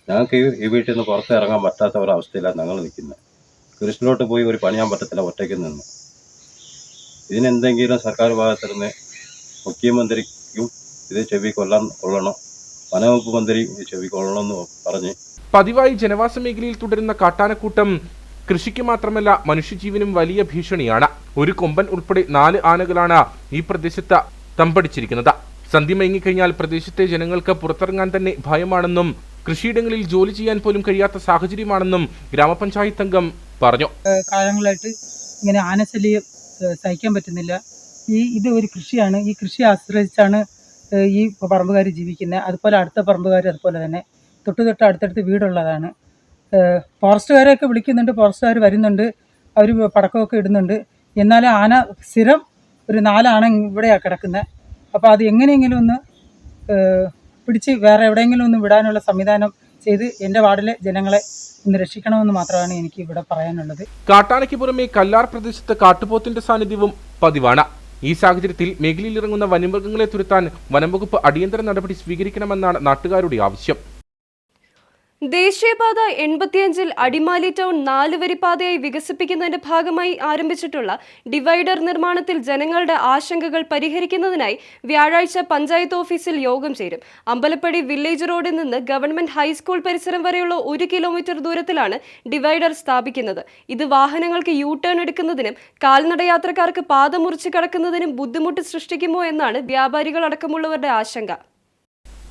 ഞങ്ങൾക്ക് ഈ വീട്ടിൽ നിന്ന് പുറത്ത് ഇറങ്ങാൻ പറ്റാത്ത ഒരവസ്ഥയിലാണ് ഞങ്ങൾ നിൽക്കുന്നത്. കൃഷിയിലോട്ട് പോയി ഒരു പണിയാൻ പറ്റത്തില്ല ഒറ്റയ്ക്ക് നിന്ന്. ഇതിനെന്തെങ്കിലും സർക്കാർ ഭാഗത്തു നിന്ന് മുഖ്യമന്ത്രിക്കും ഇത് കൊള്ളണം, വനവകുപ്പ് മന്ത്രി ചെവിക്കൊള്ളണമെന്ന് പറഞ്ഞ്. പതിവായി ജനവാസ മേഖലയിൽ തുടരുന്ന കാട്ടാനക്കൂട്ടം കൃഷിക്ക് മാത്രമല്ല മനുഷ്യജീവനും വലിയ ഭീഷണിയാണ്. ഒരു കൊമ്പൻ ഉൾപ്പെടെ 4 ആനകളാണ് ഈ പ്രദേശത്ത് തമ്പടിച്ചിരിക്കുന്നത്. സന്ധ്യ മയങ്ങിക്കഴിഞ്ഞാൽ പ്രദേശത്തെ ജനങ്ങൾക്ക് പുറത്തിറങ്ങാൻ തന്നെ ഭയമാണെന്നും കൃഷിയിടങ്ങളിൽ ജോലി ചെയ്യാൻ പോലും കഴിയാത്ത സാഹചര്യമാണെന്നും ഗ്രാമപഞ്ചായത്ത് അംഗം പറഞ്ഞു. കാലങ്ങളായിട്ട് ഇങ്ങനെ ആനശല്യം സഹിക്കാൻ പറ്റുന്നില്ല. ഇത് ഒരു കൃഷിയാണ്. ഈ കൃഷി ആശ്രയിച്ചാണ് ഈ പറമ്പുകാർ ജീവിക്കുന്നത്. അതുപോലെ അടുത്ത പറമ്പുകാർ അതുപോലെ തന്നെ തൊട്ട് അടുത്തടുത്ത് വീടുള്ളതാണ്. ഫോറസ്റ്റുകാരെയൊക്കെ വിളിക്കുന്നുണ്ട്. ഫോറസ്റ്റുകാർ വരുന്നുണ്ട്. അവർ പടക്കമൊക്കെ ഇടുന്നുണ്ട്. എന്നാലും ആന സ്ഥിരം ഒരു 4 ആന ഇവിടെയാണ് കിടക്കുന്നത്. അപ്പോൾ അത് എങ്ങനെയെങ്കിലും ഒന്ന് പിടിച്ച് വേറെ എവിടെയെങ്കിലും ഒന്ന് വിടാനുള്ള സംവിധാനം ചെയ്ത് എൻ്റെ വാർഡിലെ ജനങ്ങളെ ഒന്ന് രക്ഷിക്കണമെന്ന് മാത്രമാണ് എനിക്ക് ഇവിടെ പറയാനുള്ളത്. കാട്ടാനയ്ക്ക് പുറമെ കല്ലാർ പ്രദേശത്ത് കാട്ടുപോത്തിന്റെ സാന്നിധ്യവും പതിവാണ്. ഈ സാഹചര്യത്തിൽ മേഖലയിൽ ഇറങ്ങുന്ന വന്യമൃഗങ്ങളെ തുരത്താൻ വനംവകുപ്പ് അടിയന്തര നടപടി സ്വീകരിക്കണമെന്നാണ് നാട്ടുകാരുടെ ആവശ്യം. ദേശീയപാത 85-ൽ അടിമാലി ടൗൺ 4 വരിപ്പാതയായി വികസിപ്പിക്കുന്നതിന്റെ ഭാഗമായി ആരംഭിച്ചിട്ടുള്ള ഡിവൈഡർ നിർമ്മാണത്തിൽ ജനങ്ങളുടെ ആശങ്കകൾ പരിഹരിക്കുന്നതിനായി വ്യാഴാഴ്ച പഞ്ചായത്ത് ഓഫീസിൽ യോഗം ചേരും. അമ്പലപ്പടി വില്ലേജ് റോഡിൽ നിന്ന് ഗവൺമെന്റ് ഹൈസ്കൂൾ പരിസരം വരെയുള്ള 1 കിലോമീറ്റർ ദൂരത്തിലാണ് ഡിവൈഡർ സ്ഥാപിക്കുന്നത്. ഇത് വാഹനങ്ങൾക്ക് യു ടേൺ എടുക്കുന്നതിനും കാൽനടയാത്രക്കാർക്ക് പാത മുറിച്ച് കടക്കുന്നതിനും ബുദ്ധിമുട്ട് സൃഷ്ടിക്കുമോ എന്നാണ് വ്യാപാരികളടക്കമുള്ളവരുടെ ആശങ്ക.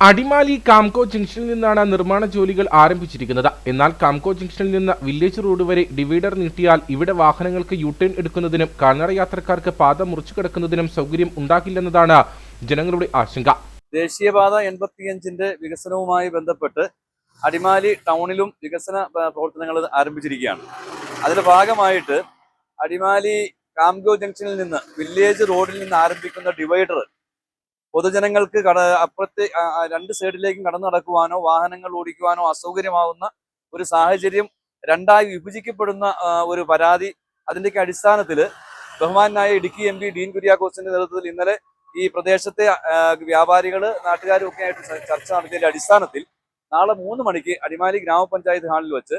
അടിമാലി കാംകോ ജംഗ്ഷനിൽ നിന്നാണ് നിർമ്മാണ ജോലികൾ ആരംഭിച്ചിരിക്കുന്നത്. എന്നാൽ കാംകോ ജംഗ്ഷനിൽ നിന്ന് വില്ലേജ് റോഡ് വരെ ഡിവൈഡർ നീട്ടിയാൽ ഇവിടെ വാഹനങ്ങൾക്ക് യു ടേൺ എടുക്കുന്നതിനും കാൽനട യാത്രക്കാർക്ക് പാത മുറിച്ചു കിടക്കുന്നതിനും സൗകര്യം ഉണ്ടാകില്ലെന്നതാണ് ജനങ്ങളുടെ ആശങ്ക. ദേശീയപാത 85-ന്റെ വികസനവുമായി ബന്ധപ്പെട്ട് അടിമാലി ടൗണിലും വികസന പ്രവർത്തനങ്ങൾ ആരംഭിച്ചിരിക്കുകയാണ്. അതിന്റെ ഭാഗമായിട്ട് അടിമാലി കാംകോ ജംഗ്ഷനിൽ നിന്ന് വില്ലേജ് റോഡിൽ നിന്ന് ആരംഭിക്കുന്ന ഡിവൈഡർ പൊതുജനങ്ങൾക്ക് അപ്പുറത്തെ 2 സൈഡിലേക്കും കടന്നു നടക്കുവാനോ വാഹനങ്ങൾ ഓടിക്കുവാനോ അസൗകര്യമാവുന്ന ഒരു സാഹചര്യം 2ആയി വിഭജിക്കപ്പെടുന്ന ഒരു പരാതി. അതിൻ്റെയൊക്കെ അടിസ്ഥാനത്തിൽ ബഹുമാനായ ഇടുക്കി MP ഡീൻ കുര്യാക്കോസിന്റെ നേതൃത്വത്തിൽ ഇന്നലെ ഈ പ്രദേശത്തെ വ്യാപാരികൾ നാട്ടുകാരും ഒക്കെ ആയിട്ട് ചർച്ച നടത്തിയതിന്റെ അടിസ്ഥാനത്തിൽ നാളെ 3 മണിക്ക് അടിമാലി ഗ്രാമപഞ്ചായത്ത് ഹാളിൽ വെച്ച്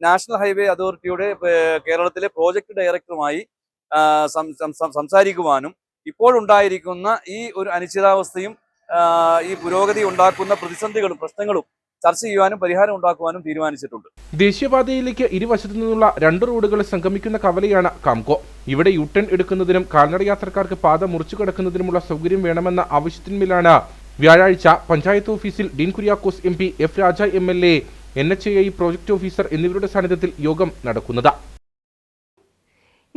നാഷണൽ ഹൈവേ അതോറിറ്റിയുടെ കേരളത്തിലെ പ്രോജക്ട് ഡയറക്ടറുമായി സംസാരിക്കുവാനും ഇപ്പോഴുണ്ടായിരിക്കുന്ന ഈ ഒരു അനിശ്ചിതാവസ്ഥയും ഈ പുരോഗതി ഉണ്ടാക്കുന്ന പ്രതിസന്ധികളും പ്രശ്നങ്ങളും ചർച്ച ചെയ്യുവാനും പരിഹാരം ഉണ്ടാക്കുവാനും തീരുമാനിച്ചിട്ടുണ്ട്. ദേശീയപാതയിലേക്ക് ഇരുവശത്തു നിന്നുള്ള 2 റോഡുകൾ സംഗമിക്കുന്ന കവലയാണ് കാംകോ. ഇവിടെ യു ടേൺ എടുക്കുന്നതിനും കാൽനട യാത്രക്കാർക്ക് പാത മുറിച്ചു കടക്കുന്നതിനുമുള്ള സൗകര്യം വേണമെന്ന ആവശ്യത്തിന്മേലാണ് വ്യാഴാഴ്ച പഞ്ചായത്ത് ഓഫീസിൽ ഡീൻ കുര്യാക്കോസ് MP, F. രാജ MLA, NHAI പ്രോജക്ട് ഓഫീസർ എന്നിവരുടെ സാന്നിധ്യത്തിൽ യോഗം നടക്കുന്നത്.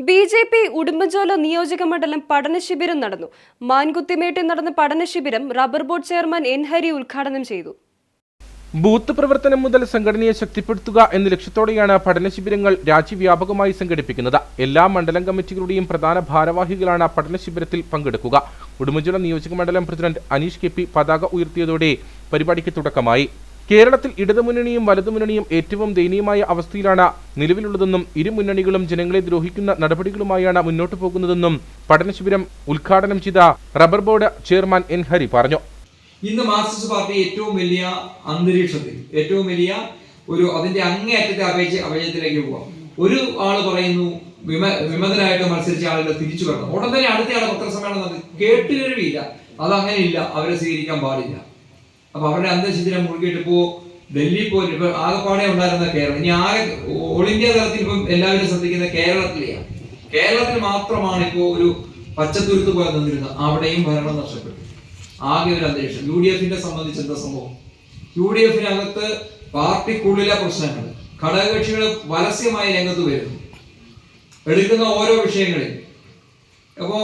BJP ഉടുമ്പൻചോല നിയോജക മണ്ഡലം പഠനശിബിരം നടന്നു. മാൻകുത്തിമേട്ടിൽ നടന്ന പഠനശിബിരം rubber board chairman N Hari ഉദ്ഘാടനം ചെയ്തു. ബൂത്ത് പ്രവർത്തനം മുതൽ സംഘടനയെ ശക്തിപ്പെടുത്തുക എന്ന ലക്ഷ്യത്തോടെയാണ് പഠനശിബിരങ്ങൾ രാജ്യവ്യാപകമായി സംഘടിപ്പിക്കുന്നത്. എല്ലാ മണ്ഡലം കമ്മിറ്റികളുടെയും പ്രധാന ഭാരവാഹികളാണ് പഠനശിബിരത്തിൽ പങ്കെടുക്കുക. ഉടുമ്പൻചോല നിയോജക മണ്ഡലം പ്രസിഡന്റ് അനീഷ് KP പതാക ഉയർത്തിയതോടെ പരിപാടിക്ക് തുടക്കമായി. കേരളത്തിൽ ഇടതുമുന്നണിയും വലതുമുന്നണിയും ഏറ്റവും ദയനീയമായ അവസ്ഥയിലാണ് നിലവിലുള്ളതെന്നും ഇരു മുന്നണികളും ജനങ്ങളെ ദ്രോഹിക്കുന്ന നടപടികളുമായാണ് മുന്നോട്ടു പോകുന്നതെന്നും പഠനശിബിരം ഉദ്ഘാടനം ചെയ്ത rubber board chairman N Hari പറഞ്ഞു. ഇന്ന് മാർക്സിസ്റ്റ് പാർട്ടി ഏറ്റവും വലിയ അന്തരീക്ഷത്തിൽ ഏറ്റവും വലിയ അതിന്റെ അങ്ങേയറ്റത്തെ അപജയത്തിലേക്ക് പോവാം. ഒരു ആള് പറയുന്നു വിമതരായിട്ട് മത്സരിച്ച ആളുകൾ തിരിച്ചു വരണം, ഉടൻ തന്നെ അടുത്തയാളെ പത്രസമ്മേളനം നടത്തി. കേട്ടുകഴിവില്ല, അതങ്ങനെയില്ല, അവരെ സ്വീകരിക്കാൻ പാടില്ല. അപ്പൊ അവരുടെ അന്തരീക്ഷത്തിനെ മുഴുകിയിട്ട് ഇപ്പോ ഡൽഹി പോലും ഇപ്പൊ ആകെപ്പാടെ ഉണ്ടായിരുന്ന കേരളം, ഇനി ആകെ ഓൾ ഇന്ത്യ തലത്തിൽ ഇപ്പം എല്ലാവരും ശ്രദ്ധിക്കുന്ന കേരളത്തിലെയാണ്. കേരളത്തിൽ മാത്രമാണ് ഇപ്പോ ഒരു പച്ചത്തുരുത്ത് പോലെ നിന്നിരുന്നത്. അവിടെയും ഭരണം നഷ്ടപ്പെട്ടു. ആകെ ഒരു അന്തരീക്ഷം. UDF-നെ സംബന്ധിച്ച് എന്താ സംഭവം? UDF-നകത്ത് പാർട്ടിക്കുള്ളിലെ പ്രശ്നങ്ങൾ, ഘടകകക്ഷികൾ പരസ്യമായി രംഗത്ത് വരുന്നു, എടുക്കുന്ന ഓരോ വിഷയങ്ങളിൽ. അപ്പോ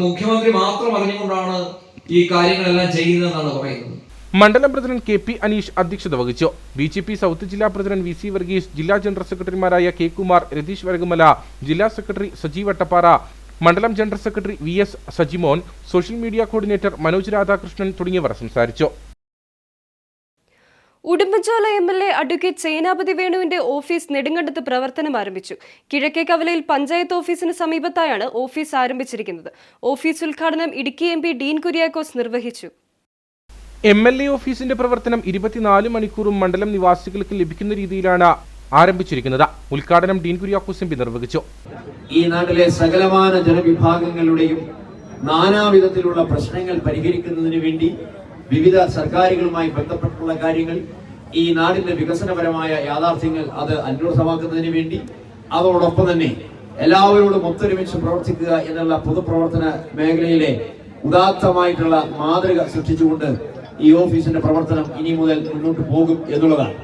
മുഖ്യമന്ത്രി മാത്രം അറിഞ്ഞുകൊണ്ടാണ് ഈ കാര്യങ്ങളെല്ലാം ചെയ്യുന്നതെന്നാണ് പറയുന്നത്. മണ്ഡലം പ്രസിഡന്റ് KP അനീഷ് അധ്യക്ഷത വഹിച്ചു. BJP സൗത്ത് ജില്ലാ പ്രസിഡന്റ് VC വർഗീസ്, ജില്ലാ ജനറൽ സെക്രട്ടറിമാരായ K കുമാർ, രതീഷ് വരകുമല, ജില്ലാ സെക്രട്ടറി സജീവ് വട്ടപ്പാറ, മണ്ഡലം general secretary VS Sajimon, social media coordinator Manoj Radhakrishnan തുടങ്ങിയവർ സംസാരിച്ചു. ഉടുമ്പൻചോല MLA അഡ്വക്കേറ്റ് സേനാപതി വേണുവിന്റെ ഓഫീസ് നെടുങ്കണ്ടത്ത് പ്രവർത്തനം ആരംഭിച്ചു. കിഴക്കേ കവലയിൽ പഞ്ചായത്ത് ഓഫീസിന് സമീപത്തായാണ് ഓഫീസ് ആരംഭിച്ചിരിക്കുന്നത്. ഓഫീസ് ഉദ്ഘാടനം ഇടുക്കി MP ഡീൻ കുര്യാക്കോസ് നിർവഹിച്ചു. MLA ഓഫീസിന്റെ പ്രവർത്തനം 24 മണിക്കൂറും മണ്ഡലം നിവാസികൾക്ക് ലഭിക്കുന്ന രീതിയിലാണ് ആരംഭിച്ചിരിക്കുന്നത്. ഉദ്ഘാടനം ഡീൻ കുര്യാക്കോസ് MP നിർവഹിച്ചു. ഈ നാട്ടിലെ സകലമാന ജനവിഭാഗങ്ങളുടെയും നാനാവിധത്തിലുള്ള പ്രശ്നങ്ങൾ പരിഹരിക്കുന്നതിന് വേണ്ടി വിവിധ സർക്കാരുകളുമായി ബന്ധപ്പെട്ടുള്ള കാര്യങ്ങൾ, ഈ നാടിന്റെ വികസനപരമായ യാഥാർത്ഥ്യങ്ങൾ അത് അന്വർത്ഥമാക്കുന്നതിന് വേണ്ടി, അതോടൊപ്പം തന്നെ എല്ലാവരോടും ഒത്തൊരുമിച്ച് പ്രവർത്തിക്കുക എന്നുള്ള പൊതുപ്രവർത്തന മേഖലയിലെ ഉദാത്തമായിട്ടുള്ള മാതൃക സൃഷ്ടിച്ചുകൊണ്ട് ഈ ഓഫീസിന്റെ പ്രവർത്തനം ഇനി മുതൽ മുന്നോട്ട് പോകും എന്നുള്ളതാണ്.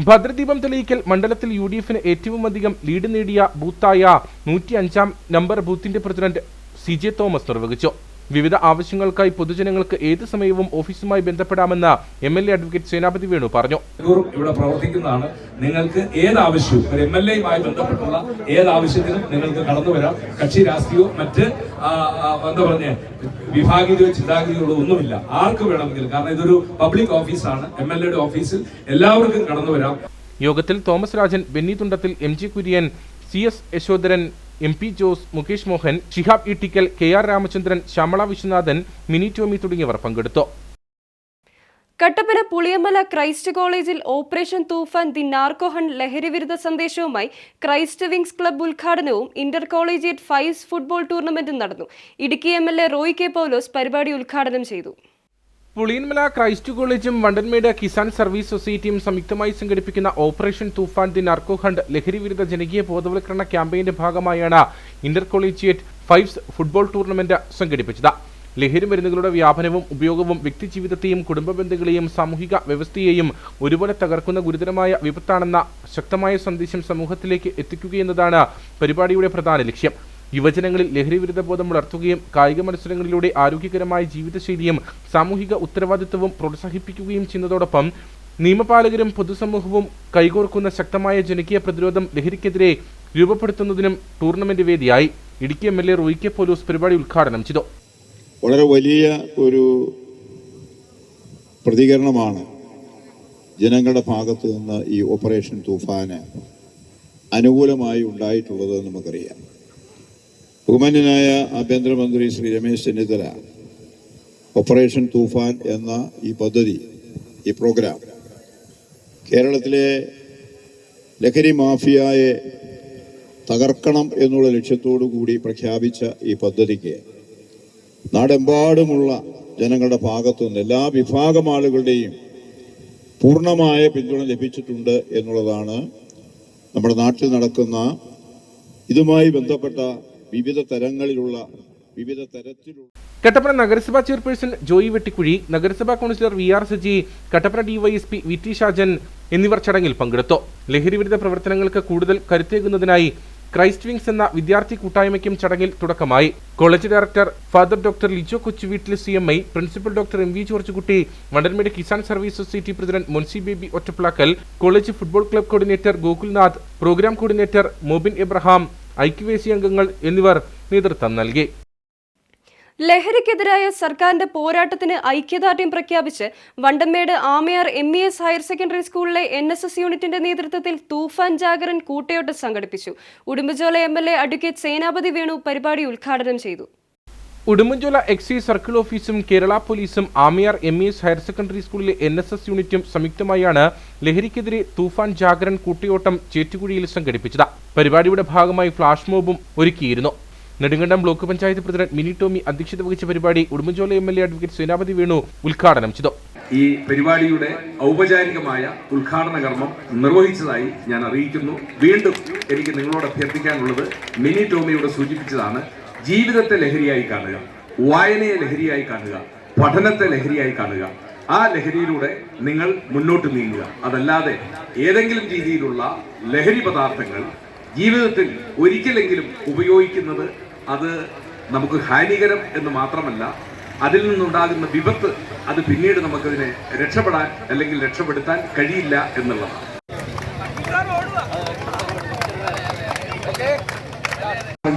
ഭദ്രദീപം തെളിയിക്കൽ മണ്ഡലത്തിൽ UDF-ന് ഏറ്റവും അധികം ലീഡ് നേടിയ ബൂത്തായ 105-ാം നമ്പർ ബൂത്തിന്റെ പ്രസിഡന്റ് CJ തോമസ് നിർവഹിച്ചു. വിവിധ ആവശ്യങ്ങൾക്കായി പൊതുജനങ്ങൾക്ക് ഏത് സമയവും ഓഫീസുമായി ബന്ധപ്പെടാമെന്ന് MLA അഡ്വക്കേറ്റ് സേനാപതി വേണു പറഞ്ഞു. ഇവിടെ പ്രവർത്തിക്കുന്നതാണ്. നിങ്ങൾക്ക് ഏത് ആവശ്യവും ഒരു MLA-യുമായി ബന്ധപ്പെട്ടുള്ള ഏത് ആവശ്യത്തിനും നിങ്ങൾക്ക് കടന്നു വരാം. കക്ഷി രാഷ്ട്രീയവും മറ്റ് വിഭാഗീയതയോ ചിന്താഗതികളോ ഒന്നുമില്ല. ആർക്ക് വേണമെങ്കിലും, കാരണം ഇതൊരു പബ്ലിക് ഓഫീസാണ്. MLA-യുടെ ഓഫീസിൽ എല്ലാവർക്കും കടന്നു വരാം. യോഗത്തിൽ Thomas Rajan, Benny Thundathil, MG Kurian, CS Yashodharan, MP Jose, Mukesh Mohan, Shihab Ittikkal, KR Ramachandran, Shyamala Viswanathan, Mini Tomy തുടങ്ങിയവർ പങ്കെടുത്തു. കട്ടപ്പന പുളിയമല ക്രൈസ്റ്റ് കോളേജിൽ operation Toofan the narco hunt ലഹരിവിരുദ്ധ സന്ദേശവുമായി ക്രൈസ്റ്റ് വിങ്സ് ക്ലബ്ബ് ഉദ്ഘാടനവും ഇന്റർ കോളേജിയറ്റ് ഫൈവ്സ് ഫുട്ബോൾ ടൂർണമെന്റും നടന്നു. ഇടുക്കി MLA റോയ് K പൗലോസ് പരിപാടി ഉദ്ഘാടനം ചെയ്തു. പുളിയന്മല ക്രൈസ്റ്റ് കോളേജും വണ്ടൻമേട് കിസാൻ സർവീസ് സൊസൈറ്റിയും സംയുക്തമായി സംഘടിപ്പിക്കുന്ന operation Toofan the narco hunt ലഹരിവിരുദ്ധ ജനകീയ ബോധവൽക്കരണ ക്യാമ്പയിന്റെ ഭാഗമായാണ് Inter collegiate fives football tournament സംഘടിപ്പിച്ചത്. ലഹരി മരുന്നുകളുടെ വ്യാപനവും ഉപയോഗവും വ്യക്തിജീവിതത്തെയും കുടുംബ ബന്ധങ്ങളെയും സാമൂഹിക വ്യവസ്ഥയെയും ഒരുപോലെ തകർക്കുന്ന ഗുരുതരമായ വിപത്താണെന്ന ശക്തമായ സന്ദേശം സമൂഹത്തിലേക്ക് എത്തിക്കുകയെന്നതാണ് പരിപാടിയുടെ പ്രധാന ലക്ഷ്യം. യുവജനങ്ങളിൽ ലഹരിവിരുദ്ധ ബോധം വളർത്തുകയും കായിക മത്സരങ്ങളിലൂടെ ആരോഗ്യകരമായ ജീവിതശൈലിയും സാമൂഹിക ഉത്തരവാദിത്വവും പ്രോത്സാഹിപ്പിക്കുകയും ചെയ്യുന്നതോടൊപ്പം നിയമപാലകരും പൊതുസമൂഹവും കൈകോർക്കുന്ന ശക്തമായ ജനകീയ പ്രതിരോധം ലഹരിക്കെതിരെ രൂപപ്പെടുത്തുന്നതിനും ടൂർണമെന്റ് വേദിയായി. ഇടുക്കി MLA റോയ് K പൗലോസ് പരിപാടി ഉദ്ഘാടനം ചെയ്തു. വളരെ വലിയ ഒരു പ്രതികരണമാണ് ജനങ്ങളുടെ ഭാഗത്തു നിന്ന് ഈ ഓപ്പറേഷൻ തൂഫാന് അനുകൂലമായി ഉണ്ടായിട്ടുള്ളത് നമുക്കറിയാം. ബഹുമാന്യനായ ആഭ്യന്തരമന്ത്രി ശ്രീ രമേശ് ചെന്നിത്തല ഓപ്പറേഷൻ തൂഫാൻ എന്ന ഈ പദ്ധതി, ഈ പ്രോഗ്രാം കേരളത്തിലെ ലഹരി മാഫിയയെ തകർക്കണം എന്നുള്ള ലക്ഷ്യത്തോടു കൂടി പ്രഖ്യാപിച്ച ഈ പദ്ധതിക്ക് നാടെമ്പാടുമുള്ള ജനങ്ങളുടെ ഭാഗത്തുനിന്ന് എല്ലാ വിഭാഗം ആളുകളുടെയും പൂർണ്ണമായ പിന്തുണ ലഭിച്ചിട്ടുണ്ട് എന്നുള്ളതാണ് നമ്മുടെ നാട്ടിൽ നടക്കുന്ന ഇതുമായി ബന്ധപ്പെട്ട വിവിധ തരത്തിലുള്ള കട്ടപ്പന നഗരസഭാ ചെയർപേഴ്സൺ ജോയി വെട്ടിക്കുഴി, നഗരസഭാ councillor VR Saji, Kattappana DYSP VT Shajan എന്നിവർ ചടങ്ങിൽ പങ്കെടുത്തു. ലഹരിവിരുദ്ധ പ്രവർത്തനങ്ങൾക്ക് കൂടുതൽ കരുത്തേകുന്നതിനായി ക്രൈസ്റ്റ് വിങ്സ് എന്ന വിദ്യാർത്ഥി കൂട്ടായ്മയ്ക്കും ചടങ്ങിൽ തുടക്കമായി. College director father doctor Lijo Kochuveettil CMI, principal doctor MV Georgekutty, Vandanmedu Kisan service society president Munsi Baby Ottaplackal, college football club coordinator Gokulnath, programme coordinator Mobin Abraham, ഐക്യവേശി അംഗങ്ങൾ എന്നിവർ നേതൃത്വം നൽകി. ലഹരിക്കെതിരായ സർക്കാരിന്റെ പോരാട്ടത്തിന് ഐക്യദാർഢ്യം പ്രഖ്യാപിച്ച് Vandanmedu Amayar MES higher secondary സ്കൂളിലെ NSS യൂണിറ്റിന്റെ നേതൃത്വത്തിൽ തൂഫാൻ ജാഗരൻ കൂട്ടയോട്ടം സംഘടിപ്പിച്ചു. ഉടുമ്പൻചോല MLA അഡ്വക്കേറ്റ് സേനാപതി വേണു പരിപാടി ഉദ്ഘാടനം ചെയ്തു. ഉടുമ്പൻചോല എക്സൈസ് സർക്കിൾ ഓഫീസും കേരള പോലീസും ആമയാർ MES ഹയർ സെക്കൻഡറി സ്കൂളിലെ NSS യൂണിറ്റും സംയുക്തമായാണ് ലഹരിക്കെതിരെ തൂഫാൻ ജാഗരൻ കൂട്ടയോട്ടം ചേറ്റുകുഴിയിൽ സംഘടിപ്പിച്ചത്. പരിപാടിയുടെ ഭാഗമായി ഫ്ലാഷ് മോബും ഒരുക്കിയിരുന്നു. നെടുങ്കണ്ടം ബ്ലോക്ക് പഞ്ചായത്ത് പ്രസിഡന്റ് മിനി ടോമി അധ്യക്ഷത വഹിച്ച പരിപാടി ഉടുമ്പൻചോല MLA അഡ്വക്കേറ്റ് സേനാപതി വേണു ഉദ്ഘാടനം ചെയ്തു. ഈ പരിപാടിയുടെ ഔപചാരികമായ ഉദ്ഘാടന കർമ്മം നിർവഹിച്ചതായി ഞാൻ അറിയിക്കുന്നു. വീണ്ടും എനിക്ക് നിങ്ങളോട് അഭ്യർത്ഥിക്കാനുള്ളത് മിനി ടോമിയോട് സൂചിപ്പിച്ചതാണ്. ജീവിതത്തെ ലഹരിയായി കാണുക, വായനയെ ലഹരിയായി കാണുക, പഠനത്തെ ലഹരിയായി കാണുക. ആ ലഹരിയിലൂടെ നിങ്ങൾ മുന്നോട്ട് നീങ്ങുക. അതല്ലാതെ ഏതെങ്കിലും രീതിയിലുള്ള ലഹരി പദാർത്ഥങ്ങൾ ജീവിതത്തിൽ ഒരിക്കലെങ്കിലും ഉപയോഗിക്കുന്നത് അത് നമുക്ക് ഹാനികരം എന്ന് മാത്രമല്ല, അതിൽ നിന്നുണ്ടാകുന്ന വിപത്ത് അത് പിന്നീട് നമുക്കതിനെ രക്ഷപ്പെടാൻ അല്ലെങ്കിൽ രക്ഷപ്പെടുത്താൻ കഴിയില്ല എന്നുള്ളതാണ്.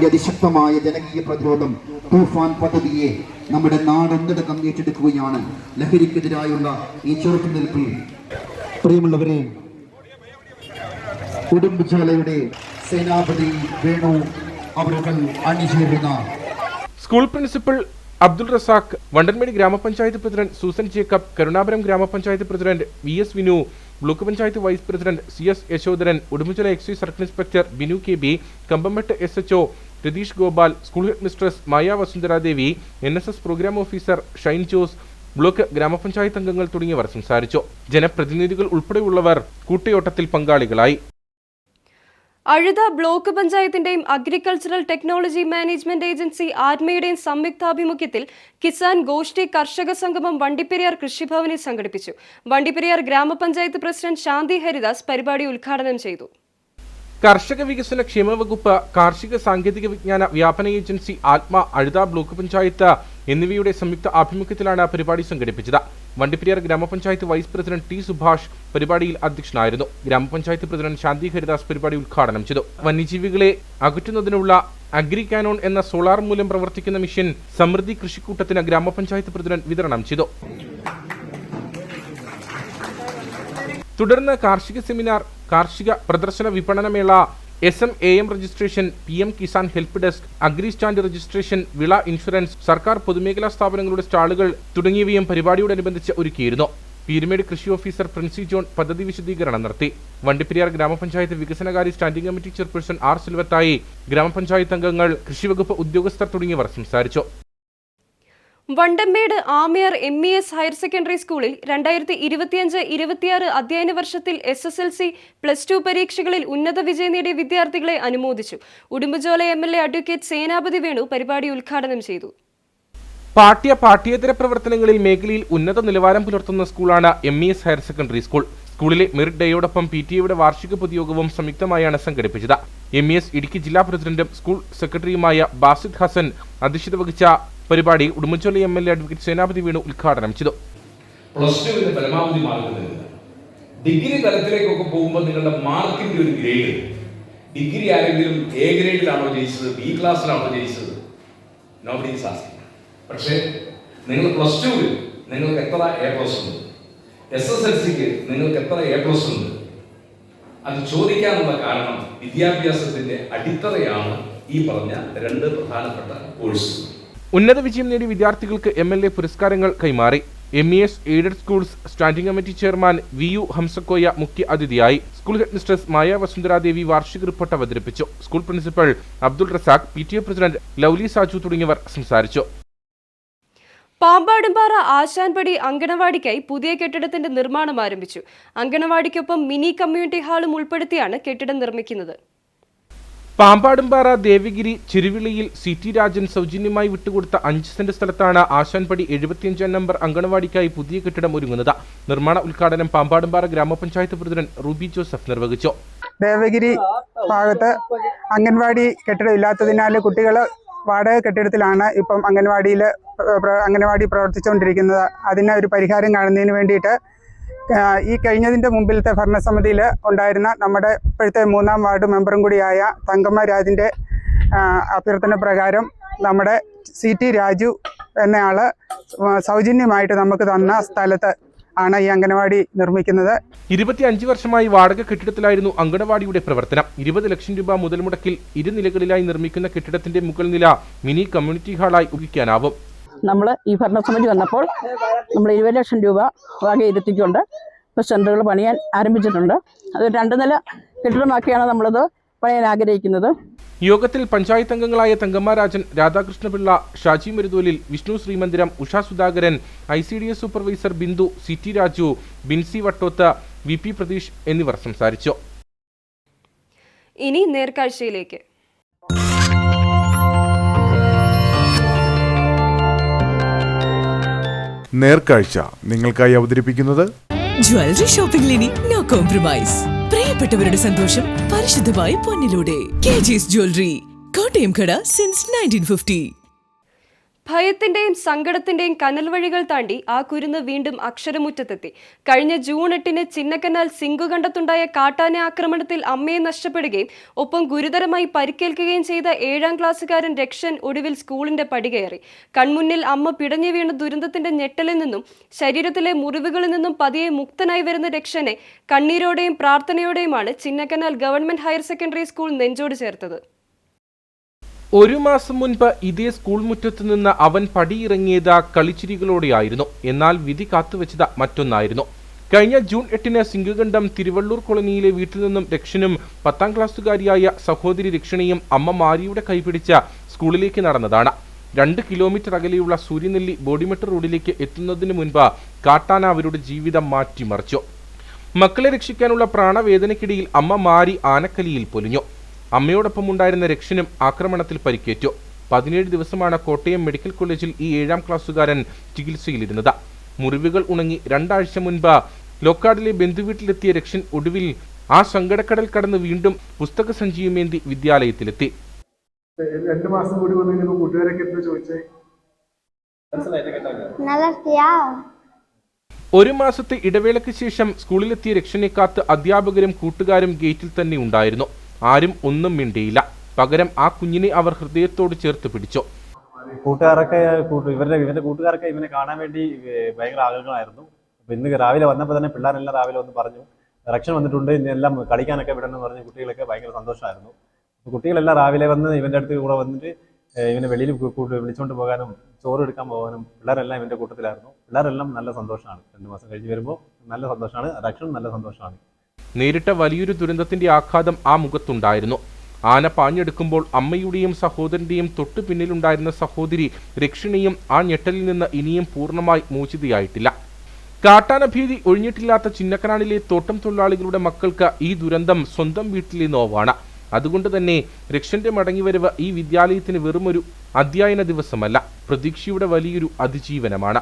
അതിശക്തമായ ജനകീയ പ്രതിരോധം തൂഫാൻ പദ്ധതിയെ നമ്മുടെ നാടൊന്നടക്കം ഏറ്റെടുക്കുകയാണ്. ലഹരിക്കെതിരായുള്ള ഈ ചെറുത്തുനിൽപ്പിൽ പ്രിയമുള്ളവരെ, ഉടുമ്പൻചോലയുടെ സേനാപതി വേണു അവர்கள் അണിചേരുന്ന school principal Abdul Razak, Vandanmedu Grama Panchayat president Susan Jacob, Karunapuram Grama Panchayat president VS Vinu, block panchayat vice president CS Yashodharan, Udumbanchola excise circle inspector Binu KB, Kambammettu SHO Ratheesh Gopal, school head mistress Maya Vasundharadevi, NSS programme officer Shine Jose, block Grama Panchayat അംഗങ്ങൾ തുടങ്ങിയവർ സംസാരിച്ചു. ജനപ്രതിനിധികൾ ഉൾപ്പെടെയുള്ളവർ കൂട്ടയോട്ടത്തിൽ പങ്കാളികളായി. അഴുത ബ്ലോക്ക് പഞ്ചായത്തിന്റെയും അഗ്രികൾച്ചറൽ ടെക്നോളജി മാനേജ്മെന്റ് ഏജൻസി ആത്മയുടെയും സംയുക്താഭിമുഖ്യത്തിൽ കിസാൻ ഗോഷ്ഠി കർഷക സംഗമം വണ്ടിപ്പെരിയാർ കൃഷിഭവനിൽ സംഘടിപ്പിച്ചു. വണ്ടിപ്പെരിയാർ ഗ്രാമപഞ്ചായത്ത് പ്രസിഡന്റ് ശാന്തി ഹരിദാസ് പരിപാടി ഉദ്ഘാടനം ചെയ്തു. കർഷക വികസന ക്ഷേമ വകുപ്പ്, കാർഷിക സാങ്കേതിക വിജ്ഞാന വ്യാപന ഏജൻസി ആത്മ, അഴുത ബ്ലോക്ക് പഞ്ചായത്ത് എന്നിവയുടെ സംയുക്ത ആഭിമുഖ്യത്തിലാണ് പരിപാടി സംഘടിപ്പിച്ചത്. വണ്ടിപ്പെരിയാർ ഗ്രാമപഞ്ചായത്ത് വൈസ് പ്രസിഡന്റ് T സുഭാഷ് പരിപാടിയിൽ അധ്യക്ഷനായിരുന്നു. ഗ്രാമപഞ്ചായത്ത് പ്രസിഡന്റ് ശാന്തി ഹരിദാസ് പരിപാടി ഉദ്ഘാടനം ചെയ്തു. വന്യജീവികളെ അകറ്റുന്നതിനുള്ള അഗ്രി കാനോൺ എന്ന സോളാർ മൂലം പ്രവർത്തിക്കുന്ന മിഷൻ സമൃദ്ധി കൃഷിക്കൂട്ടത്തിന് ഗ്രാമപഞ്ചായത്ത് പ്രസിഡന്റ് വിതരണം ചെയ്തു. തുടർന്ന് കാർഷിക സെമിനാർ, കാർഷിക പ്രദർശന വിപണനമേള, SM/AM registration, PM Kisan help desk, agri stand registration, വിള ഇൻഷുറൻസ്, സർക്കാർ പൊതുമേഖലാ സ്ഥാപനങ്ങളുടെ സ്റ്റാളുകൾ തുടങ്ങിയവയും പരിപാടിയോടനുബന്ധിച്ച് ഒരുക്കിയിരുന്നു. പീരുമേട് കൃഷി ഓഫീസർ പ്രിൻസി ജോൺ പദ്ധതി വിശദീകരണം നടത്തി. വണ്ടിപ്പെരിയാർ ഗ്രാമപഞ്ചായത്ത് വികസനകാര്യ സ്റ്റാൻഡിംഗ് കമ്മിറ്റി ചെയർപേഴ്സൺ R സിൽവത്തായി, ഗ്രാമപഞ്ചായത്ത് അംഗങ്ങൾ, കൃഷിവകുപ്പ് ഉദ്യോഗസ്ഥർ തുടങ്ങിയവർ സംസാരിച്ചു. Vandanmedu Amayar MES higher secondary സ്കൂളിൽ 2025-26 അധ്യയന വർഷത്തിൽ SSLC, +2 പരീക്ഷകളിൽ ഉന്നത വിജയം നേടിയ വിദ്യാർത്ഥികളെ അനുമോദിച്ചു. ഉടുമ്പൻചോല MLA അഡ്വക്കേറ്റ് സേനാപതി വേണു പരിപാടി ഉദ്ഘാടനം ചെയ്തു. പാഠ്യേതര പ്രവർത്തനങ്ങളിൽ മേഖലയിൽ ഉന്നത നിലവാരം പുലർത്തുന്ന സ്കൂളാണ് MES ഹയർ സെക്കൻഡറി സ്കൂൾ. സ്കൂളിലെ മെറിറ്റ് ഡേയോടൊപ്പം PTA വാർഷിക പൊതുയോഗവും സംയുക്തമായാണ് സംഘടിപ്പിച്ചത്. MES ഇടുക്കി ജില്ലാ പ്രസിഡന്റും സ്കൂൾ സെക്രട്ടറിയുമായ ബാസിദ് ഹസൻ അധ്യക്ഷത വഹിച്ച പരിപാടി ഉടുമ്പൻചോല MLA അഡ്വക്കേറ്റ് സേനാപതി വേണു ഉദ്ഘാടനം ചെയ്തു. +2 പരമാവധി മാർക്ക് നേടുക. ഡിഗ്രി തലത്തിലേക്കൊക്കെ പോകുമ്പോൾ നിങ്ങളുടെ മാർക്കിന്റെ ഒരു ഗ്രേഡ്, ഡിഗ്രി ആരെങ്കിലും A ഗ്രേഡിലാണോ ജയിച്ചത്, B ക്ലാസ്സിലാണോ ജയിച്ചത്, നോബഡി ഈസ് ആസ്കിങ്. പക്ഷേ നിങ്ങൾ +2 നിങ്ങൾക്ക് എത്ര A+ ഉണ്ട്, SSLCക്ക് നിങ്ങൾക്ക് എത്ര A+ ഉണ്ട്, അത് ചോദിക്കാനുള്ള കാരണം വിദ്യാഭ്യാസത്തിന്റെ അടിത്തറയാണ് ഈ പറഞ്ഞ 2 പ്രധാനപ്പെട്ട കോഴ്സുകൾ. ഉന്നത വിജയം നേടിയ വിദ്യാർത്ഥികൾക്ക് MLA പുരസ്കാരങ്ങൾ കൈമാറി. MES aided schools standing committee chairman VU Hamsakoya മുഖ്യ അതിഥിയായി. School head mistress Maya Vasundhara Devi വാർഷിക റിപ്പോർട്ട് അവതരിപ്പിച്ചു. School principal Abdul Razak, PTA president Lovely Saju തുടങ്ങിയവർ സംസാരിച്ചു. പാമ്പാടുംപാറ ആശാൻപടി അങ്കണവാടിക്കായി പുതിയ കെട്ടിടത്തിന്റെ നിർമ്മാണം ആരംഭിച്ചു. അങ്കണവാടിക്കൊപ്പം മിനി കമ്മ്യൂണിറ്റി ഹാളും ഉൾപ്പെടുത്തിയാണ് കെട്ടിടം നിർമ്മിക്കുന്നത്. പാമ്പാടുംപാറ ദേവഗിരി ചെരുവിളിയിൽ CT രാജൻ സൗജന്യമായി വിട്ടുകൊടുത്ത 5 സെന്റ് സ്ഥലത്താണ് ആശാൻപടി 75 നമ്പർ അങ്കണവാടിക്കായി പുതിയ കെട്ടിടം ഒരുങ്ങുന്നത്. നിർമ്മാണ ഉദ്ഘാടനം പാമ്പാടുംപാറ ഗ്രാമപഞ്ചായത്ത് പ്രസിഡന്റ് റൂബി ജോസഫ് നിർവഹിച്ചു. ദേവഗിരി ഭാഗത്ത് അംഗൻവാടി കെട്ടിടം ഇല്ലാത്തതിനാൽ കുട്ടികൾ വാടക കെട്ടിടത്തിലാണ് ഇപ്പം അംഗൻവാടി പ്രവർത്തിച്ചുകൊണ്ടിരിക്കുന്നത്. അതിന് ഒരു പരിഹാരം കാണുന്നതിന് വേണ്ടിയിട്ട് ഈ കഴിഞ്ഞതിൻ്റെ മുമ്പിലത്തെ ഭരണസമിതിയിൽ ഉണ്ടായിരുന്ന നമ്മുടെ ഇപ്പോഴത്തെ 3-ാം വാർഡ് മെമ്പറും കൂടിയായ തങ്കമ്മ രാജിൻ്റെ അഭ്യർത്ഥന പ്രകാരം നമ്മുടെ CT രാജു എന്നയാൾ സൗജന്യമായിട്ട് നമുക്ക് തന്ന സ്ഥലത്ത് ആണ് ഈ അംഗനവാടി നിർമ്മിക്കുന്നത്. 25 വർഷമായി വാടക കെട്ടിടത്തിലായിരുന്നു അംഗനവാടിയുടെ പ്രവർത്തനം. 20 ലക്ഷം രൂപ മുതൽ മുടക്കിൽ 2 നിലകളിലായി നിർമ്മിക്കുന്ന കെട്ടിടത്തിന്റെ മുകൾ നില മിനി കമ്മ്യൂണിറ്റി ഹാളായി ഉപയോഗിക്കാനാവും. നമ്മൾ ഈ ഭരണസമിതി വന്നപ്പോൾ നമ്മൾ 20 ലക്ഷം രൂപ വകയിരുത്തിക്കൊണ്ട് ഇപ്പോൾ സെൻ്ററുകൾ പണിയാൻ ആരംഭിച്ചിട്ടുണ്ട്. അത് 2 നില കെട്ടിടമാക്കിയാണ് നമ്മളത് പണിയാൻ ആഗ്രഹിക്കുന്നത്. യോഗത്തിൽ പഞ്ചായത്ത് അംഗങ്ങളായ Thankamma Rajan, Radhakrishnapillai, Shaji Marutholil, Vishnu Sreemandiram, Usha Sudhakaran, ICDS supervisor Bindu, CT Raju, Binsy Vattoth, VP Pratheesh എന്നിവർ സംസാരിച്ചു. ഇനി നേർക്കാഴ്ചയിലേക്ക്. നേർക്കാഴ്ച നിങ്ങൾക്കായി അവതരിപ്പിക്കുന്നത് ജ്വല്ലറി ഷോപ്പിംഗിൽ ഇനി നോ കോംപ്രമൈസ്. പ്രിയപ്പെട്ടവരുടെ സന്തോഷം പരിശുദ്ധമായി പൊന്നിലൂടെ. KG's ജ്വല്ലറി, കോട്ടയം കട സിൻസ് 1950. ഭയത്തിന്റെയും സങ്കടത്തിന്റെയും കനൽ വഴികൾ താണ്ടി ആ കുരുന്ന് വീണ്ടും അക്ഷരമുറ്റത്തെത്തി. കഴിഞ്ഞ ജൂൺ 8-ന് ചിന്നക്കനാൽ സിംഗുകണ്ടത്തുണ്ടായ കാട്ടാന ആക്രമണത്തിൽ അമ്മയെ നഷ്ടപ്പെടുകയും ഒപ്പം ഗുരുതരമായി പരിക്കേൽക്കുകയും ചെയ്ത 7-ാം ക്ലാസ്സുകാരൻ രക്ഷൻ ഒടുവിൽ സ്കൂളിന്റെ പടികയറി. കൺമുന്നിൽ അമ്മ പിടഞ്ഞു വീണ ദുരന്തത്തിന്റെ ഞെട്ടലിൽ നിന്നും ശരീരത്തിലെ മുറിവുകളിൽ നിന്നും പതിയെ മുക്തനായി വരുന്ന രക്ഷനെ കണ്ണീരോടെയും പ്രാർത്ഥനയോടെയുമാണ് Chinnakanal government higher secondary school നെഞ്ചോട് ചേർത്തത്. 1 മാസം മുൻപ് ഇതേ സ്കൂൾ മുറ്റത്ത് നിന്ന് അവൻ പടിയിറങ്ങിയത് കളിച്ചിരികളോടെയായിരുന്നു. എന്നാൽ വിധി കാത്തുവെച്ചത് മറ്റൊന്നായിരുന്നു. കഴിഞ്ഞ ജൂൺ 8-ന് സിംഗുകണ്ഠം തിരുവള്ളൂർ കോളനിയിലെ വീട്ടിൽ നിന്നും രക്ഷനും 10-ാം ക്ലാസ്സുകാരിയായ സഹോദരി രക്ഷണയും അമ്മ മാരിയുടെ കൈപിടിച്ച സ്കൂളിലേക്ക് നടന്നതാണ്. 2 കിലോമീറ്റർ അകലെയുള്ള സൂര്യനെല്ലി ബോഡിമെട്ട് റോഡിലേക്ക് എത്തുന്നതിന് മുൻപ് കാട്ടാന അവരുടെ ജീവിതം മാറ്റിമറിച്ചു. മക്കളെ രക്ഷിക്കാനുള്ള പ്രാണവേദനയ്ക്കിടയിൽ അമ്മ മാരി ആനക്കലിയിൽ പൊലിഞ്ഞു. അമ്മയോടൊപ്പം ഉണ്ടായിരുന്ന രക്ഷനും ആക്രമണത്തിൽ പരിക്കേറ്റു. 17 ദിവസമാണ് കോട്ടയം മെഡിക്കൽ കോളേജിൽ ഈ 7-ാം ക്ലാസ്സുകാരൻ ചികിത്സയിലിരുന്നത്. മുറിവുകൾ ഉണങ്ങി 2 ആഴ്ച മുൻപ് ലോക്കാടിലെ ബന്ധുവീട്ടിലെത്തിയ രക്ഷൻ ഒടുവിൽ ആ സങ്കടക്കടൽ കടന്ന് വീണ്ടും പുസ്തക സഞ്ചിയുമേന്തി വിദ്യാലയത്തിലെത്തി. 2 മാസം കൂടി വന്നു കൂട്ടുകാരൊക്കെ എന്താ ചോദിച്ചേ? 1 മാസത്തെ ഇടവേളയ്ക്ക് ശേഷം സ്കൂളിലെത്തിയ രക്ഷനെ കാത്ത് അധ്യാപകരും കൂട്ടുകാരും ഗേറ്റിൽ തന്നെ ഉണ്ടായിരുന്നു. ആരും ഒന്നും മിണ്ടിയില്ല. പകരം ആ കുഞ്ഞിനെ അവർ ഹൃദയത്തോട് ചേർത്ത് പിടിച്ചു. കൂട്ടുകാരൊക്കെ ഇവന്റെ കൂട്ടുകാരൊക്കെ ഇവനെ കാണാൻ വേണ്ടി ഭയങ്കര ആഗ്രഹമായിരുന്നു. അപ്പൊ ഇന്ന് രാവിലെ വന്നപ്പോൾ തന്നെ പിള്ളേരെല്ലാം രാവിലെ വന്ന് പറഞ്ഞു രക്ഷൻ വന്നിട്ടുണ്ട്, ഇന്നെല്ലാം കളിക്കാനൊക്കെ വിടണമെന്ന് പറഞ്ഞ് കുട്ടികളൊക്കെ ഭയങ്കര സന്തോഷമായിരുന്നു. കുട്ടികളെല്ലാം രാവിലെ വന്ന് ഇവന്റെ അടുത്ത് കൂടെ വന്നിട്ട് ഇവനെ വെളിയിൽ വിളിച്ചുകൊണ്ട് പോകാനും ചോറ് എടുക്കാൻ പോകാനും പിള്ളേരെല്ലാം ഇവന്റെ കൂട്ടത്തിലായിരുന്നു. പിള്ളേരെല്ലാം നല്ല സന്തോഷമാണ്. 2 മാസം കഴിഞ്ഞ് വരുമ്പോൾ നല്ല സന്തോഷമാണ്. രക്ഷനും നല്ല സന്തോഷമാണ്. നേരിട്ട വലിയൊരു ദുരന്തത്തിന്റെ ആഘാതം ആ മുഖത്തുണ്ടായിരുന്നു. ആന പാഞ്ഞെടുക്കുമ്പോൾ അമ്മയുടെയും സഹോദരന്റെയും തൊട്ടു പിന്നിലുണ്ടായിരുന്ന സഹോദരി രക്ഷിണിയും ആ ഞെട്ടലിൽ നിന്ന് ഇനിയും പൂർണ്ണമായി മോചിതയായിട്ടില്ല. കാട്ടാന ഭീതി ഒഴിഞ്ഞിട്ടില്ലാത്ത ചിന്നക്കനാലിലെ തോട്ടം തൊഴിലാളികളുടെ മക്കൾക്ക് ഈ ദുരന്തം സ്വന്തം വീട്ടിലെ നോവാണ്. അതുകൊണ്ട് തന്നെ രക്ഷന്റെ മടങ്ങിവരവ് ഈ വിദ്യാലയത്തിന് വെറുമൊരു അധ്യയന ദിവസമല്ല, പ്രതീക്ഷയുടെ വലിയൊരു അതിജീവനമാണ്.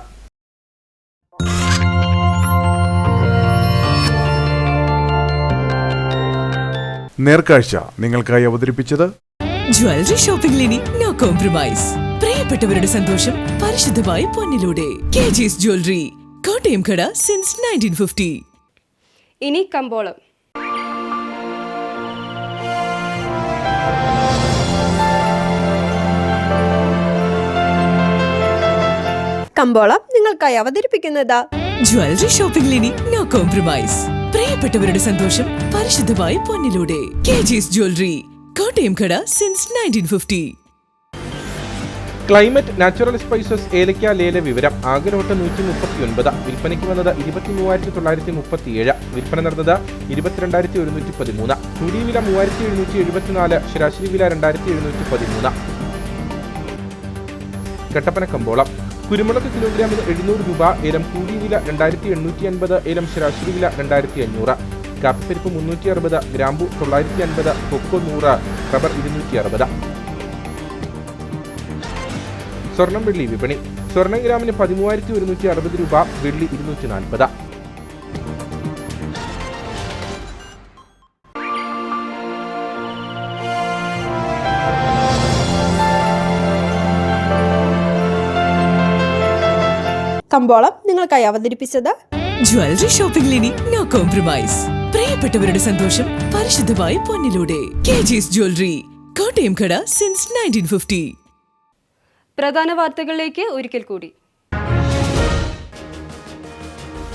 നേർക്കാഴ്ച നിങ്ങൾക്കായി അവതരിപ്പിച്ചത് ജ്വല്ലറി ഷോപ്പിംഗിൽ ഇനി നോ കോംപ്രമൈസ്. പ്രിയപ്പെട്ടവരുടെ സന്തോഷം പരിശുദ്ധമായി പൊന്നിലൂടെ. KG's ജ്വല്ലറി, കോട്ടയം കട സിൻസ് 1950. ഇനി കമ്പോളം. കമ്പോളം നിങ്ങൾക്കായി അവതരിപ്പിക്കുന്നത് ജ്വല്ലറി ഷോപ്പിംഗിൽ ഇനി നോ കോംപ്രമൈസ്. പ്രിയപ്പെട്ടവരുടെ സന്തോഷം പരിശുദ്ധമായി പൊന്നിലൂടെ. KG's ജ്വല്ലറി, കോട്ടയം കട സിൻസ് 1950. ക്ലൈമറ്റ് നാച്ചുറൽ സ്പൈസസ് ഏലക്ക ലേല വിവരം. ആകെ ലോട്ട് 139. വിൽപ്പനയ്ക്ക് വന്നത് 23,937. വിൽപ്പന നടന്നത് 22,113. കൂടിയ വില 3,774. ശരാശരി വില 2,713. കട്ടപ്പന കമ്പോളം. കുരുമുളക് കിലോഗ്രാമിന് 700 രൂപ. ഏലം കൂടിയ വില 2,850. ഏലം ശരാശരി വില 2,500. കാപ്പിപ്പരിപ്പ് 360. ഗ്രാമ്പു 950. കൊക്കോ 100. റബ്ബർ 260. സ്വർണം വെള്ളി വിപണി. സ്വർണം ഗ്രാമിന് 13,160 രൂപ. വെള്ളി 240. കമ്പോളം നിങ്ങൾക്കായി അവതരിപ്പിച്ചത് ജ്വല്ലറി ഷോപ്പിംഗിൽ ഇനി നോ കോംപ്രമൈസ്. പ്രിയപ്പെട്ടവരുടെ സന്തോഷം പരിശുദ്ധമായി പൊന്നിലൂടെ. KG's ജ്വല്ലറി, കോട്ടയം കട സിൻസ് 1950. പ്രധാന വാർത്തകളിലേക്ക് ഒരിക്കൽ കൂടി.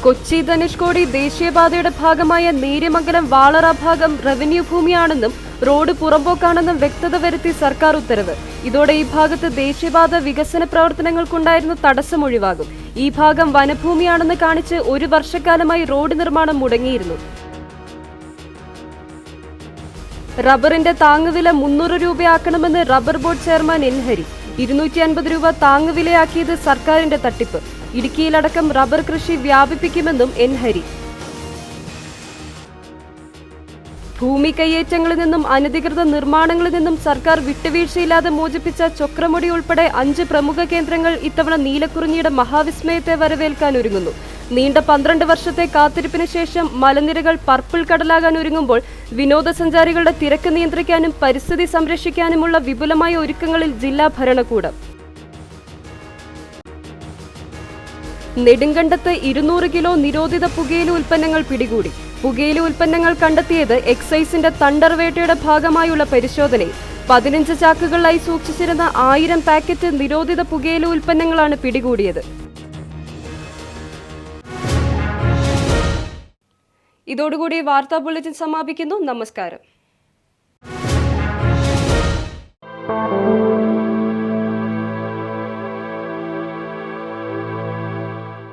കൊച്ചി ധനുഷ്കോടി ദേശീയപാതയുടെ ഭാഗമായ നേര്യമംഗലം വാളറ ഭാഗം റവന്യൂ ഭൂമിയാണെന്നും റോഡ് പുറമ്പോക്കാണെന്നും വ്യക്തത വരുത്തി സർക്കാർ ഉത്തരവ്. ഇതോടെ ഈ ഭാഗത്ത് ദേശീയപാത വികസന പ്രവർത്തനങ്ങൾക്കുണ്ടായിരുന്ന തടസ്സം ഒഴിവാകും. ഈ ഭാഗം വനഭൂമിയാണെന്ന് കാണിച്ച് 1 വർഷക്കാലമായി റോഡ് നിർമ്മാണം മുടങ്ങിയിരുന്നു. റബ്ബറിന്റെ താങ്ങുവില 300 രൂപയാക്കണമെന്ന് rubber board chairman N Hari. 250 രൂപ താങ്ങുവിലയാക്കിയത് സർക്കാരിന്റെ തട്ടിപ്പ്. ഇടുക്കിയിലടക്കം റബ്ബർ കൃഷി വ്യാപിപ്പിക്കുമെന്നും എൻ ഹരി. ഭൂമി കയ്യേറ്റങ്ങളിൽ നിന്നും അനധികൃത നിർമ്മാണങ്ങളിൽ നിന്നും സർക്കാർ വിട്ടുവീഴ്ചയില്ലാതെ മോചിപ്പിച്ച ചൊക്രമുടി ഉൾപ്പെടെ 5 പ്രമുഖ കേന്ദ്രങ്ങൾ ഇത്തവണ നീലക്കുറിഞ്ഞിയുടെ മഹാവിസ്മയത്തെ വരവേൽക്കാൻ ഒരുങ്ങുന്നു. നീണ്ട 12 വർഷത്തെ കാത്തിരിപ്പിന് ശേഷം മലനിരകൾ പർപ്പിൾ കടലാകാൻ ഒരുങ്ങുമ്പോൾ വിനോദസഞ്ചാരികളുടെ തിരക്ക് നിയന്ത്രിക്കാനും പരിസ്ഥിതി സംരക്ഷിക്കാനുമുള്ള വിപുലമായ ഒരുക്കങ്ങളിൽ ജില്ലാ ഭരണകൂടം. നെടുങ്കണ്ടത്ത് 200 കിലോ നിരോധിത പുകയില ഉൽപ്പന്നങ്ങൾ പിടികൂടി. പുകയില ഉൽപ്പന്നങ്ങൾ കണ്ടെത്തിയത് എക്സൈസിന്റെ തണ്ടർ വേട്ടയുടെ ഭാഗമായുള്ള പരിശോധനയിൽ 15 ചാക്കുകളിലായി സൂക്ഷിച്ചിരുന്ന 1000 പാക്കറ്റ് നിരോധിത പുകയില ഉൽപ്പന്നങ്ങളാണ് പിടികൂടിയത്. ഇതോടുകൂടി വാർത്താ ബുള്ളറ്റിൻ സമാപിക്കുന്നു. നമസ്കാരം.